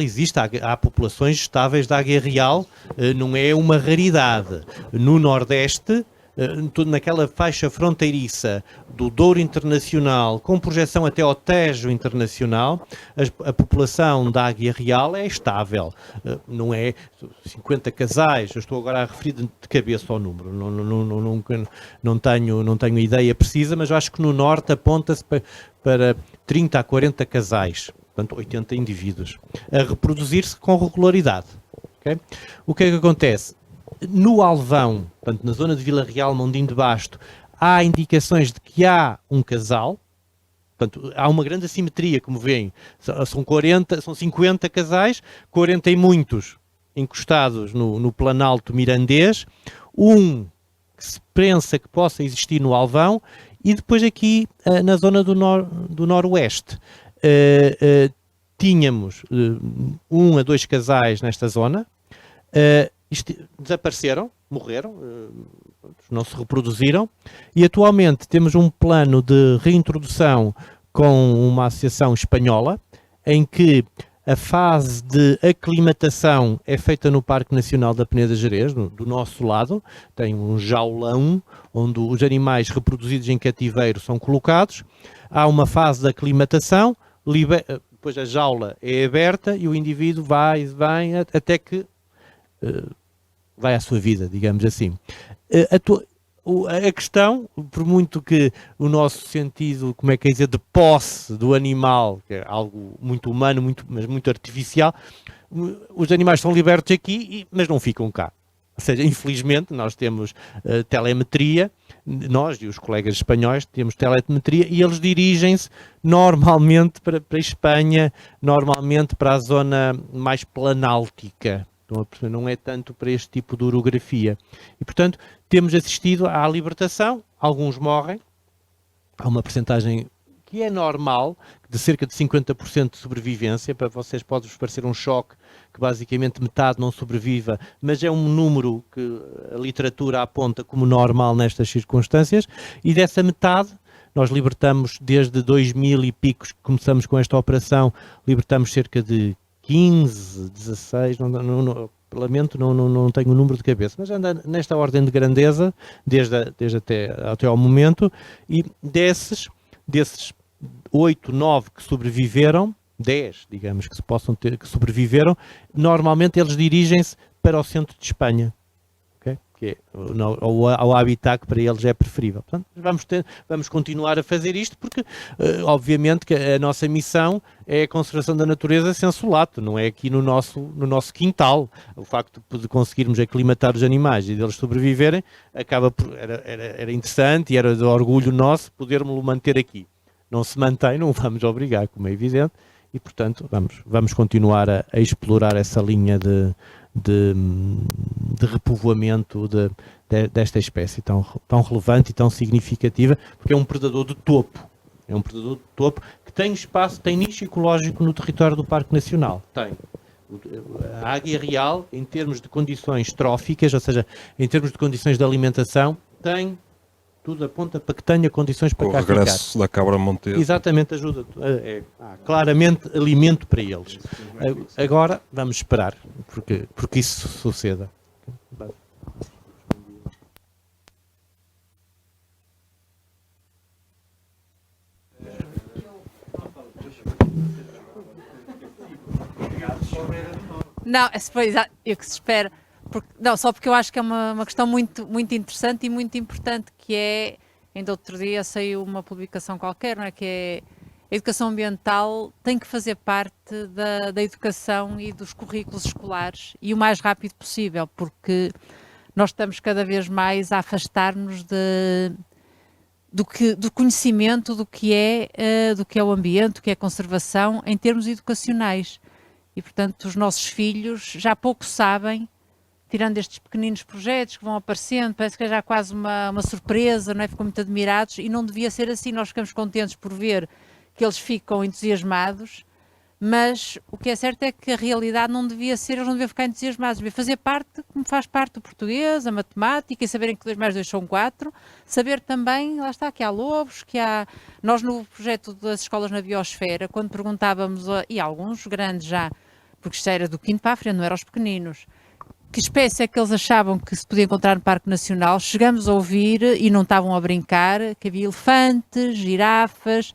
há populações estáveis de águia real, não é uma raridade. No Nordeste, naquela faixa fronteiriça do Douro Internacional, com projeção até ao Tejo Internacional, a população da águia real é estável. Não é 50 casais, eu estou agora a referir de cabeça ao número, não tenho ideia precisa, mas eu acho que no Norte aponta-se para 30 a 40 casais, portanto 80 indivíduos, a reproduzir-se com regularidade. Okay? O que é que acontece? No Alvão, portanto, na zona de Vila Real, Mondinho de Basto, há indicações de que há um casal, portanto, há uma grande assimetria, como veem, são 50 casais, 40 e muitos encostados no Planalto Mirandês, um que se pensa que possa existir no Alvão, e depois aqui na zona do Noroeste, tínhamos 1 a 2 casais nesta zona, desapareceram, morreram, não se reproduziram, e atualmente temos um plano de reintrodução com uma associação espanhola em que a fase de aclimatação é feita no Parque Nacional da Peneda Gerês, do nosso lado. Tem um jaulão onde os animais reproduzidos em cativeiro são colocados. Há uma fase de aclimatação, depois a jaula é aberta e o indivíduo vai e vem até que vai à sua vida, digamos assim. A questão, por muito que o nosso sentido, como é que é dizer, de posse do animal, que é algo muito humano, mas muito artificial, os animais são libertos aqui, mas não ficam cá. Ou seja, infelizmente, nós temos telemetria, nós e os colegas espanhóis temos telemetria e eles dirigem-se normalmente para a Espanha, normalmente para a zona mais planáltica. Não é tanto para este tipo de orografia. E, portanto, temos assistido à libertação, alguns morrem, há uma percentagem que é normal, de cerca de 50% de sobrevivência. Para vocês pode-vos parecer um choque que basicamente metade não sobreviva, mas é um número que a literatura aponta como normal nestas circunstâncias, e dessa metade nós libertamos desde 2000 e picos que começamos com esta operação, libertamos cerca de 15, 16, lamento, não tenho o número de cabeça, mas anda nesta ordem de grandeza, desde até ao momento, e desses 8, 9 que sobreviveram, 10, digamos, que sobreviveram, normalmente eles dirigem-se para o centro de Espanha, okay? Que é ao habitat que para eles é preferível. Portanto, vamos continuar a fazer isto porque, obviamente, que a nossa missão é a conservação da natureza sensu lato, não é aqui no nosso quintal. O facto de conseguirmos aclimatar os animais e deles sobreviverem era interessante e era de orgulho nosso podermos-lo manter aqui. Não se mantém, não vamos obrigar, como é evidente, e, portanto, vamos continuar a explorar essa linha de repovoamento desta espécie tão relevante e tão significativa, porque é um predador de topo. É um predador de topo que tem espaço, tem nicho ecológico no território do Parque Nacional. Tem. A águia real, em termos de condições tróficas, ou seja, em termos de condições de alimentação, tem... tudo aponta para que tenha condições para cá ficar. O regresso da cabra monteira. Exatamente, ajuda. Claramente alimento para eles. Agora vamos esperar porque isso suceda. Não, eu que se espera. Só porque eu acho que é uma questão muito, muito interessante e muito importante, que é, ainda outro dia saiu uma publicação qualquer, não é? Que é a educação ambiental tem que fazer parte da educação e dos currículos escolares e o mais rápido possível, porque nós estamos cada vez mais a afastar-nos do conhecimento do que é o ambiente, do que é a conservação em termos educacionais. E, portanto, os nossos filhos já pouco sabem, tirando estes pequeninos projetos que vão aparecendo, parece que é já quase uma surpresa, não é? Ficam muito admirados e não devia ser assim. Nós ficamos contentes por ver que eles ficam entusiasmados, mas o que é certo é que a realidade não devia ser, eles não deviam ficar entusiasmados, devia fazer parte, como faz parte do português, a matemática, e saberem que 2 mais 2 são 4, saber também, lá está, que há lobos, que há... Nós no projeto das escolas na biosfera, quando perguntávamos, e alguns grandes já, porque isto era do quinto para a frente, não eram os pequeninos, que espécie é que eles achavam que se podia encontrar no Parque Nacional, chegamos a ouvir, e não estavam a brincar, que havia elefantes, girafas,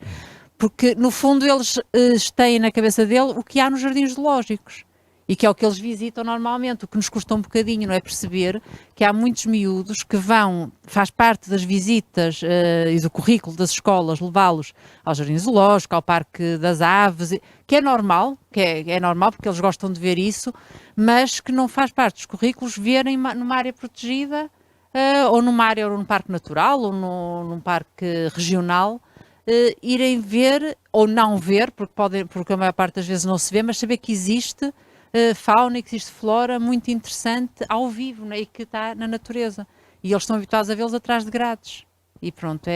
porque no fundo eles têm na cabeça dele o que há nos jardins zoológicos, e que é o que eles visitam normalmente. O que nos custa um bocadinho, não é, perceber que há muitos miúdos que vão, faz parte das visitas e do currículo das escolas, levá-los ao jardim zoológico, ao Parque das Aves, que é normal, é normal porque eles gostam de ver isso, mas que não faz parte dos currículos verem numa área protegida, ou numa área, ou num parque natural, ou num parque regional, irem ver, ou não ver, porque a maior parte das vezes não se vê, mas saber que existe fauna e que existe flora muito interessante ao vivo, né, e que está na natureza. E eles estão habituados a vê-los atrás de grades. E pronto,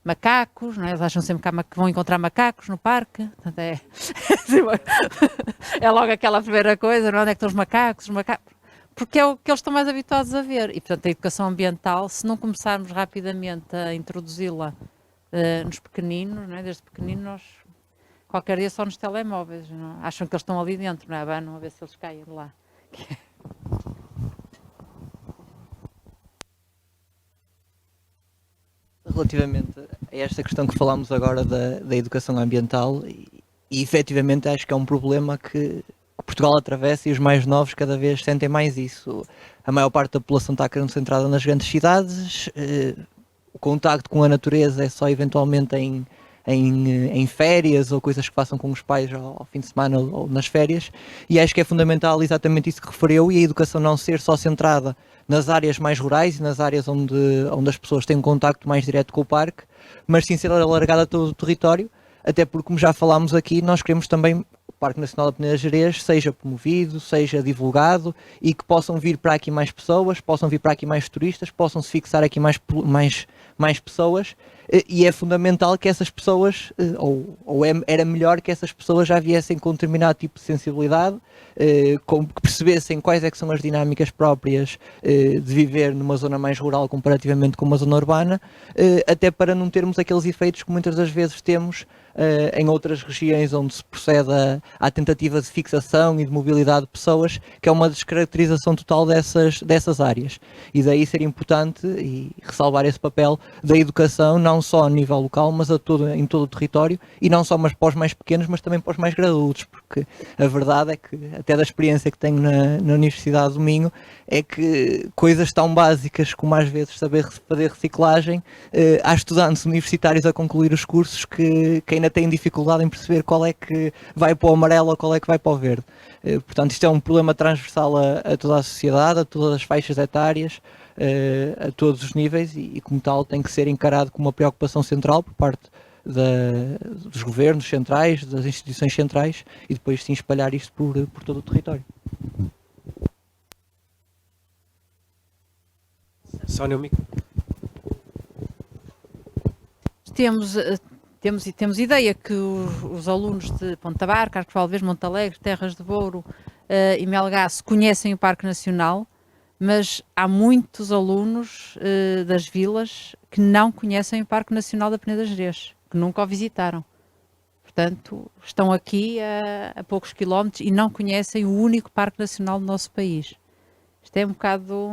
macacos, não é? Eles acham sempre que vão encontrar macacos no parque. Portanto, é logo aquela primeira coisa, não é? Onde é que estão os macacos? Porque é o que eles estão mais habituados a ver. E, portanto, a educação ambiental, se não começarmos rapidamente a introduzi-la nos pequeninos, não é? Desde pequenino, nós qualquer dia só nos telemóveis. Não? Acham que eles estão ali dentro, não é? Abanam a ver se eles caem de lá. Relativamente a esta questão que falámos agora da educação ambiental, e efetivamente acho que é um problema que Portugal atravessa e os mais novos cada vez sentem mais isso. A maior parte da população está concentrada nas grandes cidades, o contacto com a natureza é só eventualmente em férias ou coisas que façam com os pais ao fim de semana ou nas férias, e acho que é fundamental exatamente isso que referiu, e a educação não ser só centrada nas áreas mais rurais e nas áreas onde as pessoas têm um contacto mais direto com o parque, mas sim ser alargada a todo o território, até porque, como já falámos aqui, nós queremos também o Parque Nacional da Peneda Gerês seja promovido, seja divulgado e que possam vir para aqui mais pessoas, possam vir para aqui mais turistas, possam se fixar aqui mais pessoas, e é fundamental que essas pessoas, era melhor que essas pessoas já viessem com um determinado tipo de sensibilidade, que percebessem quais é que são as dinâmicas próprias de viver numa zona mais rural comparativamente com uma zona urbana, até para não termos aqueles efeitos que muitas das vezes temos em outras regiões onde se procede à tentativa de fixação e de mobilidade de pessoas, que é uma descaracterização total dessas áreas. E daí ser importante e ressalvar esse papel da educação, não só a nível local, mas em todo o território, e não só para os mais pequenos, mas também para os mais graduados, porque a verdade é que, até da experiência que tenho na Universidade do Minho, é que coisas tão básicas como às vezes saber fazer reciclagem, há estudantes universitários a concluir os cursos que ainda têm dificuldade em perceber qual é que vai para o amarelo ou qual é que vai para o verde. Portanto, isto é um problema transversal a toda a sociedade, a todas as faixas etárias, a todos os níveis, e como tal tem que ser encarado como uma preocupação central por parte dos governos centrais, das instituições centrais, e depois sim espalhar isto por todo o território. Sónia, o micro. Temos ideia que os alunos de Ponta Barca, Arcos Valdevez, Montalegre, Terras de Bouro e Melgaço conhecem o Parque Nacional, mas há muitos alunos das vilas que não conhecem o Parque Nacional da Peneda Gerês, que nunca o visitaram. Portanto, estão aqui a poucos quilómetros e não conhecem o único Parque Nacional do nosso país. Isto é um bocado...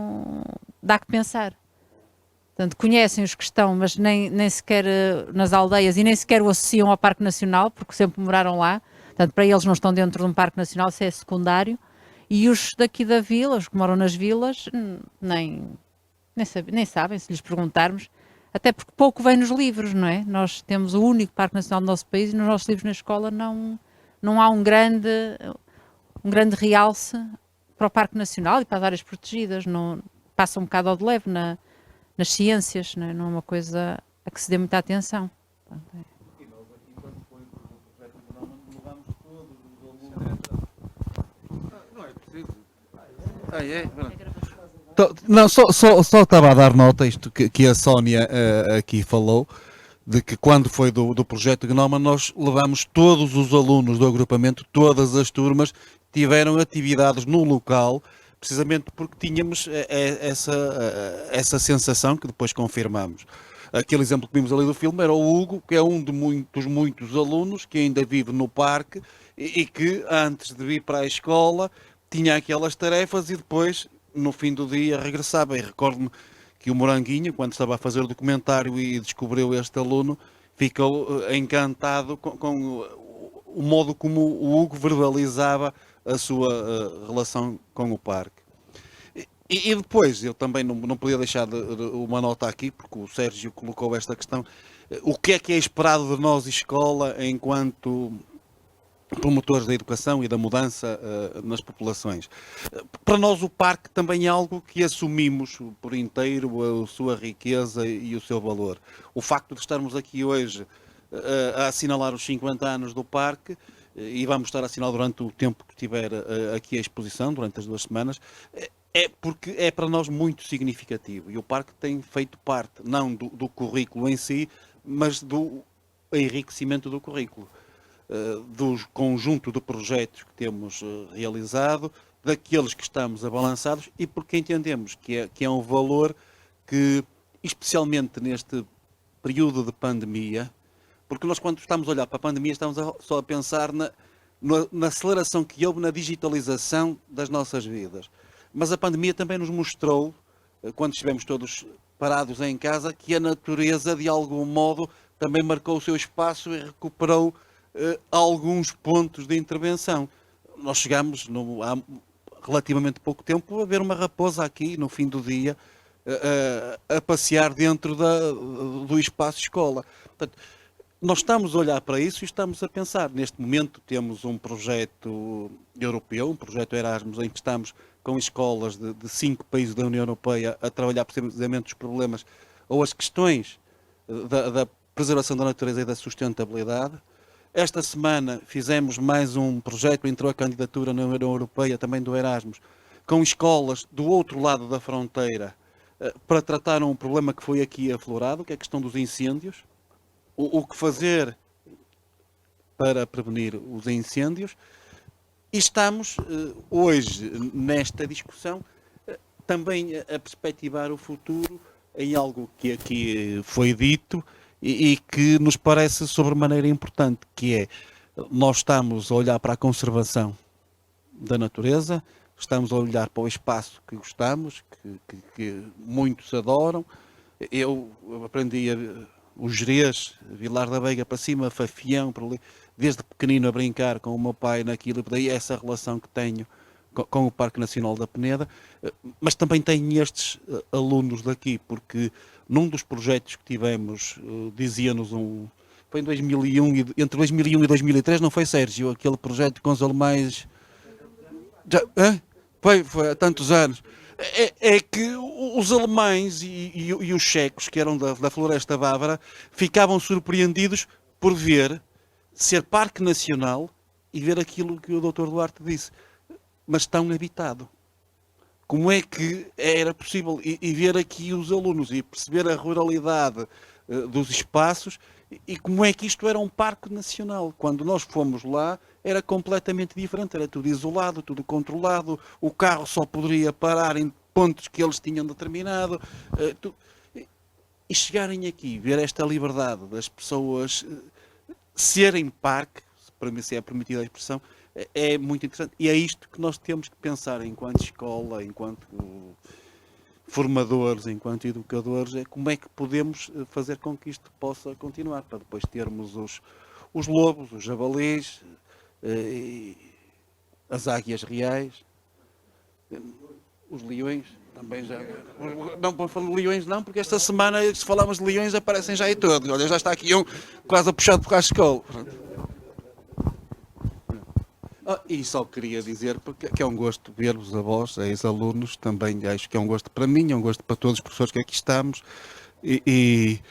dá que pensar. Portanto, conhecem os que estão, mas nem sequer nas aldeias e nem sequer o associam ao Parque Nacional, porque sempre moraram lá. Portanto, para eles não estão dentro de um Parque Nacional, isso é secundário. E os daqui da vila, os que moram nas vilas, nem sabem, se lhes perguntarmos. Até porque pouco vem nos livros, não é? Nós temos o único Parque Nacional do nosso país e nos nossos livros na escola não há um grande realce para o Parque Nacional e para as áreas protegidas. Não, passa um bocado ao de leve nas ciências, não é? Não é uma coisa a que se dê muita atenção. Não, só estava a dar nota isto que a Sónia aqui falou, de que quando foi do projeto Gnoma nós levamos todos os alunos do agrupamento, todas as turmas tiveram atividades no local, precisamente porque tínhamos essa sensação que depois confirmamos. Aquele exemplo que vimos ali do filme era o Hugo, que é um de muitos alunos que ainda vive no parque e que antes de vir para a escola tinha aquelas tarefas e depois, no fim do dia, regressava. E recordo-me que o Moranguinho, quando estava a fazer o documentário e descobriu este aluno, ficou encantado com o modo como o Hugo verbalizava a sua relação com o parque. E depois, eu também não podia deixar uma nota aqui, porque o Sérgio colocou esta questão. O que é esperado de nós, escola, enquanto promotores da educação e da mudança nas populações? Para nós o parque também é algo que assumimos por inteiro, a sua riqueza e o seu valor. O facto de estarmos aqui hoje a assinalar os 50 anos do parque, e vamos estar a assinalar durante o tempo que tiver aqui a exposição, durante as 2 semanas, é porque é para nós muito significativo. E o parque tem feito parte, não do currículo em si, mas do enriquecimento do currículo. Do conjunto de projetos que temos realizado, daqueles que estamos abalançados, e porque entendemos que é um valor que, especialmente neste período de pandemia, Porque nós, quando estamos a olhar para a pandemia, estamos só a pensar na aceleração que houve na digitalização das nossas vidas. Mas a pandemia também nos mostrou, quando estivemos todos parados em casa, que a natureza, de algum modo, também marcou o seu espaço e recuperou alguns pontos de intervenção. Nós chegámos, há relativamente pouco tempo, a ver uma raposa aqui, no fim do dia, a passear dentro do espaço escola. Portanto, nós estamos a olhar para isso e estamos a pensar. Neste momento temos um projeto europeu, um projeto Erasmus, em que estamos com escolas de 5 países da União Europeia a trabalhar precisamente os problemas ou as questões da preservação da natureza e da sustentabilidade. Esta semana fizemos mais um projeto, entrou a candidatura na União Europeia, também do Erasmus, com escolas do outro lado da fronteira, para tratar um problema que foi aqui aflorado, que é a questão dos incêndios. O que fazer para prevenir os incêndios. E estamos hoje, nesta discussão, também a perspectivar o futuro em algo que aqui foi dito e que nos parece sobremaneira importante, que é, nós estamos a olhar para a conservação da natureza, estamos a olhar para o espaço que gostamos, que muitos adoram. Eu aprendi o Gerês, Vilar da Veiga para cima, Fafião, por ali, desde pequenino a brincar com o meu pai naquilo, e daí essa relação que tenho com o Parque Nacional da Peneda, mas também tenho estes alunos daqui, porque num dos projetos que tivemos, dizia-nos foi em 2001, entre 2001 e 2003, não foi, Sérgio? Aquele projeto com os alemães... Foi há tantos anos. É que os alemães e os checos, que eram da Floresta Bávara, ficavam surpreendidos por ser parque nacional e ver aquilo que o Dr. Duarte disse, mas tão habitado. Como é que era possível? E ver aqui os alunos e perceber a ruralidade dos espaços e como é que isto era um parque nacional. Quando nós fomos lá, era completamente diferente, era tudo isolado, tudo controlado, o carro só poderia parar em pontos que eles tinham determinado. E chegarem aqui, ver esta liberdade das pessoas serem parque, para mim se é permitida a expressão, é muito interessante. E é isto que nós temos que pensar enquanto escola, enquanto formadores, enquanto educadores, é como é que podemos fazer com que isto possa continuar, para depois termos os lobos, os javalis, as águias reais, os leões, também já... Não vou falar de leões não, porque esta semana, se falarmos de leões, aparecem já aí todos. Olha, já está aqui um quase a puxar de cascol. E só queria dizer que é um gosto ver-vos a vós, a ex-alunos, também acho que é um gosto para mim, é um gosto para todos os professores que aqui estamos. E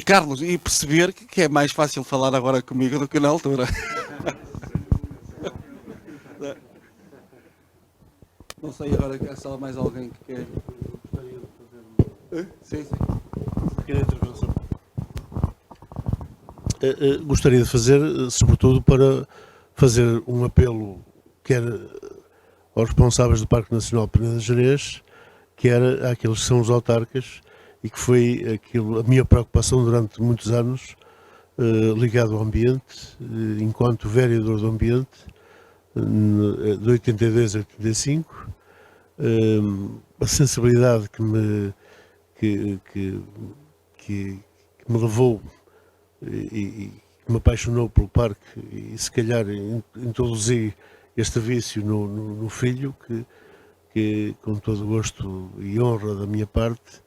Carlos, e perceber que é mais fácil falar agora comigo do que na altura. Não sei agora, é só mais alguém que quer. Sim. Gostaria de fazer, sobretudo, para fazer um apelo, quer aos responsáveis do Parque Nacional Peneda Gerês, quer àqueles que são os autarcas, e que foi a minha preocupação durante muitos anos, ligado ao ambiente, enquanto vereador do ambiente, de 82 a 85, a sensibilidade que me levou e que me apaixonou pelo parque, e se calhar introduzi este vício no filho, que com todo o gosto e honra da minha parte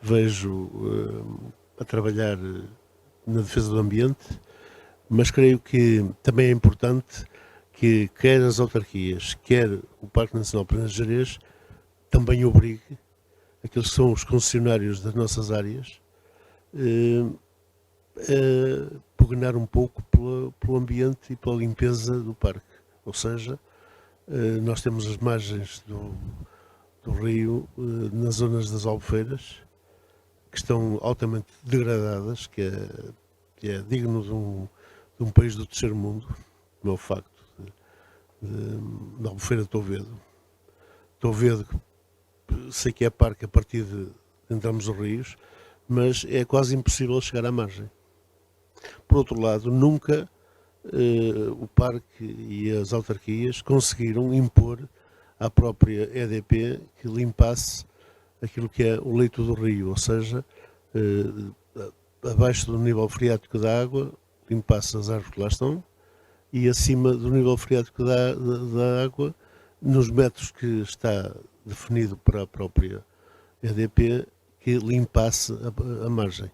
vejo a trabalhar na defesa do ambiente, mas creio que também é importante que quer as autarquias, quer o Parque Nacional Peneda Gerês também obrigue aqueles que são os concessionários das nossas áreas a pugnar um pouco pelo ambiente e pela limpeza do parque. Ou seja, nós temos as margens do rio nas zonas das Albufeiras, que estão altamente degradadas, que é digno de um país do terceiro mundo, como é o facto da Albufeira de Tovedo. Tovedo, sei que é parque a partir de entrarmos nos rios, mas é quase impossível chegar à margem. Por outro lado, nunca o parque e as autarquias conseguiram impor à própria EDP que limpasse aquilo que é o leito do rio, ou seja, abaixo do nível freático da água, limpasse as árvores que lá estão, e acima do nível freático da água, nos metros que está definido para a própria EDP, que limpasse a margem.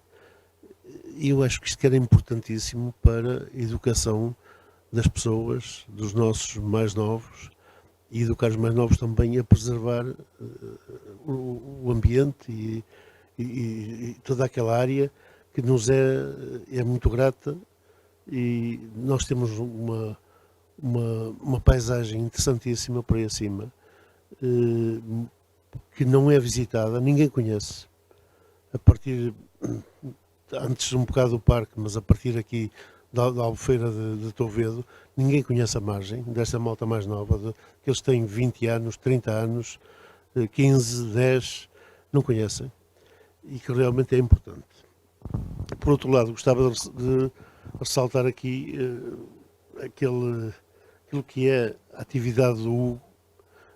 E eu acho que isto era importantíssimo para a educação das pessoas, dos nossos mais novos, e educar os mais novos também a preservar o ambiente e toda aquela área que nos é muito grata, e nós temos uma paisagem interessantíssima por aí acima, que não é visitada, ninguém conhece. A partir, antes um bocado do parque, mas a partir aqui da Albufeira de Tovedo, ninguém conhece a margem desta malta mais nova, que eles têm 20 anos, 30 anos, 15, 10, não conhecem, e que realmente é importante. Por outro lado, gostava de ressaltar aqui aquilo que é a atividade do Hugo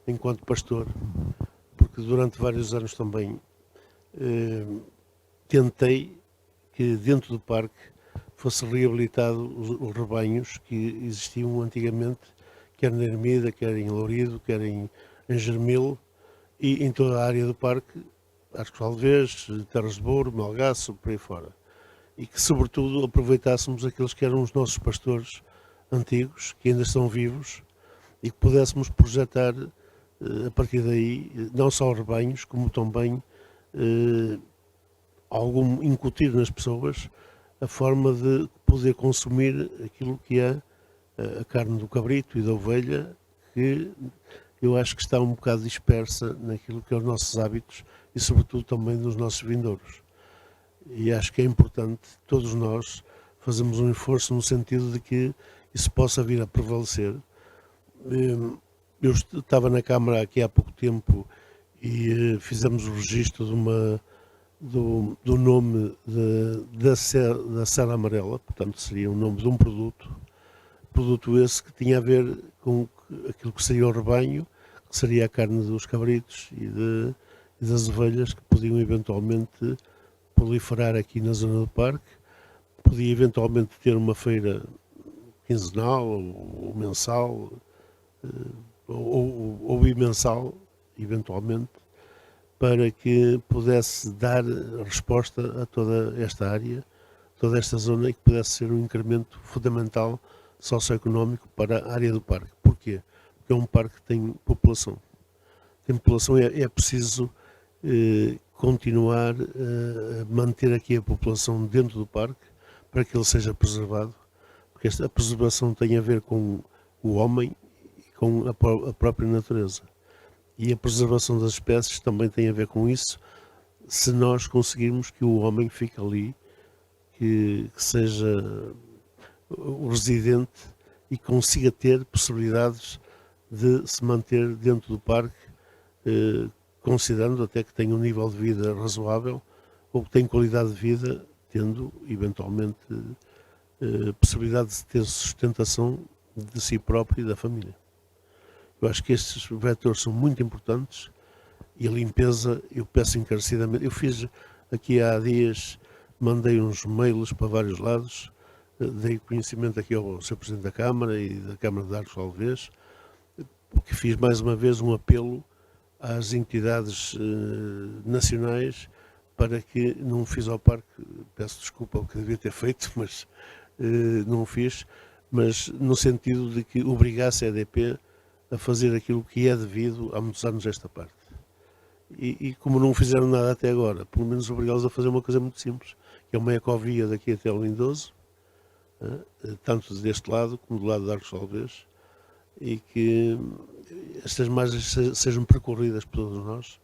enquanto pastor, porque durante vários anos também tentei que dentro do parque fosse reabilitado os rebanhos que existiam antigamente, quer na Ermida, quer em Lourido, quer em Germil, e em toda a área do parque, Arcos Valdevez, Terras de Bouro, Melgaço, por aí fora. E que, sobretudo, aproveitássemos aqueles que eram os nossos pastores antigos, que ainda estão vivos, e que pudéssemos projetar, a partir daí, não só rebanhos, como também incutir nas pessoas a forma de poder consumir aquilo que é a carne do cabrito e da ovelha, que eu acho que está um bocado dispersa naquilo que é os nossos hábitos e, sobretudo, também nos nossos vindouros. E acho que é importante todos nós fazermos um esforço no sentido de que isso possa vir a prevalecer. Eu estava na Câmara aqui há pouco tempo e fizemos o registro do nome da Serra Amarela, portanto seria o nome de um produto esse que tinha a ver com aquilo que seria o rebanho, que seria a carne dos cabritos e das ovelhas, que podiam eventualmente proliferar aqui na zona do parque. Podia eventualmente ter uma feira quinzenal ou mensal ou bimensal, eventualmente, para que pudesse dar resposta a toda esta área, toda esta zona, e que pudesse ser um incremento fundamental socioeconómico para a área do parque. Porquê? Porque é um parque que tem população. Tem população, é preciso continuar a manter aqui a população dentro do parque para que ele seja preservado, porque a preservação tem a ver com o homem e com a própria natureza. E a preservação das espécies também tem a ver com isso, se nós conseguirmos que o homem fique ali, que seja o residente e consiga ter possibilidades de se manter dentro do parque, considerando até que tem um nível de vida razoável ou que tem qualidade de vida, tendo eventualmente possibilidade de ter sustentação de si próprio e da família. Eu acho que estes vetores são muito importantes e a limpeza, eu peço encarecidamente. Eu fiz aqui há dias, mandei uns mails para vários lados, dei conhecimento aqui ao Sr. Presidente da Câmara e da Câmara de Arcos Valdevez, porque fiz mais uma vez um apelo às entidades nacionais para que não fiz ao parque, peço desculpa o que devia ter feito, mas não fiz, mas no sentido de que obrigasse a EDP a fazer aquilo que é devido há muitos anos esta parte. E como não fizeram nada até agora, pelo menos obrigá-los a fazer uma coisa muito simples, que é uma ecovia daqui até ao Lindoso, tanto deste lado como do lado de Arcos Valdevez, e que estas margens sejam percorridas por todos nós,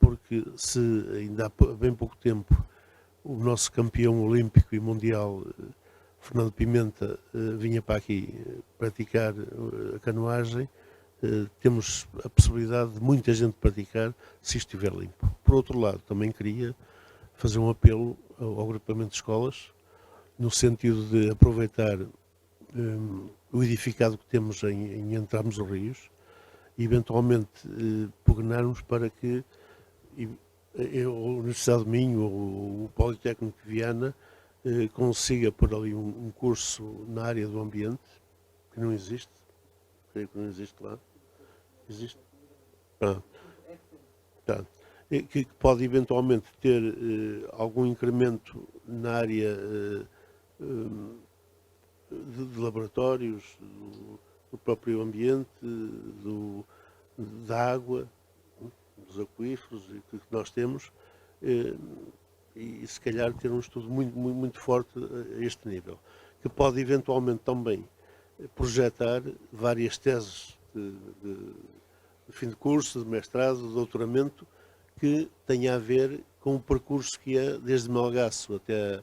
porque se ainda há bem pouco tempo o nosso campeão olímpico e mundial, Fernando Pimenta, vinha para aqui praticar a canoagem, temos a possibilidade de muita gente praticar se estiver limpo. Por outro lado, também queria fazer um apelo ao agrupamento de escolas, no sentido de aproveitar o edificado que temos em Entramos os Rios e eventualmente pugnarmos para que a Universidade de Minho ou o Politécnico de Viana consiga pôr ali um curso na área do ambiente, que não existe, creio que não existe lá. Existe? Pronto. Que pode eventualmente ter algum incremento na área de laboratórios, do próprio ambiente, da água, dos aquíferos que nós temos, e se calhar ter um estudo muito forte a este nível, que pode eventualmente também projetar várias teses de fim de curso, de mestrado, de doutoramento, que tenha a ver com o percurso que é desde Melgaço até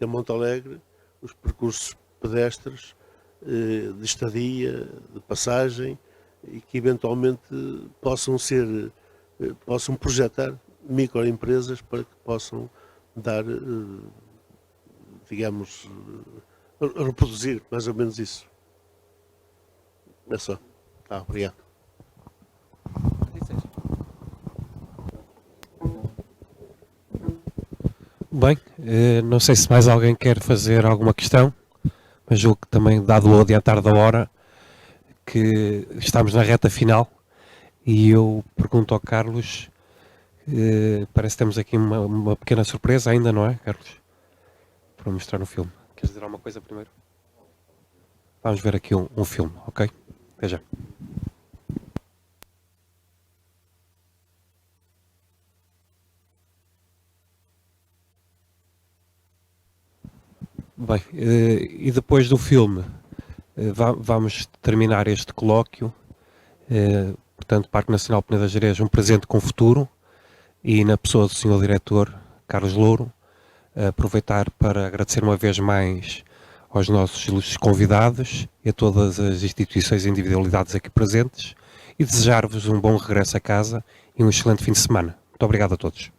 Monte Alegre, os percursos pedestres, de estadia, de passagem, e que eventualmente possam projetar microempresas para que possam dar, digamos, reproduzir mais ou menos isso. É só. Obrigado. Bem, não sei se mais alguém quer fazer alguma questão, mas julgo que também, dado o adiantar da hora, que estamos na reta final, e eu pergunto ao Carlos, parece que temos aqui uma pequena surpresa ainda, não é, Carlos? Para mostrar no filme. Queres dizer alguma coisa primeiro? Vamos ver aqui um filme, ok? Até já. Bem, e depois do filme vamos terminar este colóquio. Portanto, Parque Nacional Peneda Gerês, um presente com futuro, e na pessoa do Sr. Diretor Carlos Louro, aproveitar para agradecer uma vez mais aos nossos ilustres convidados e a todas as instituições e individualidades aqui presentes, e desejar-vos um bom regresso a casa e um excelente fim de semana. Muito obrigado a todos.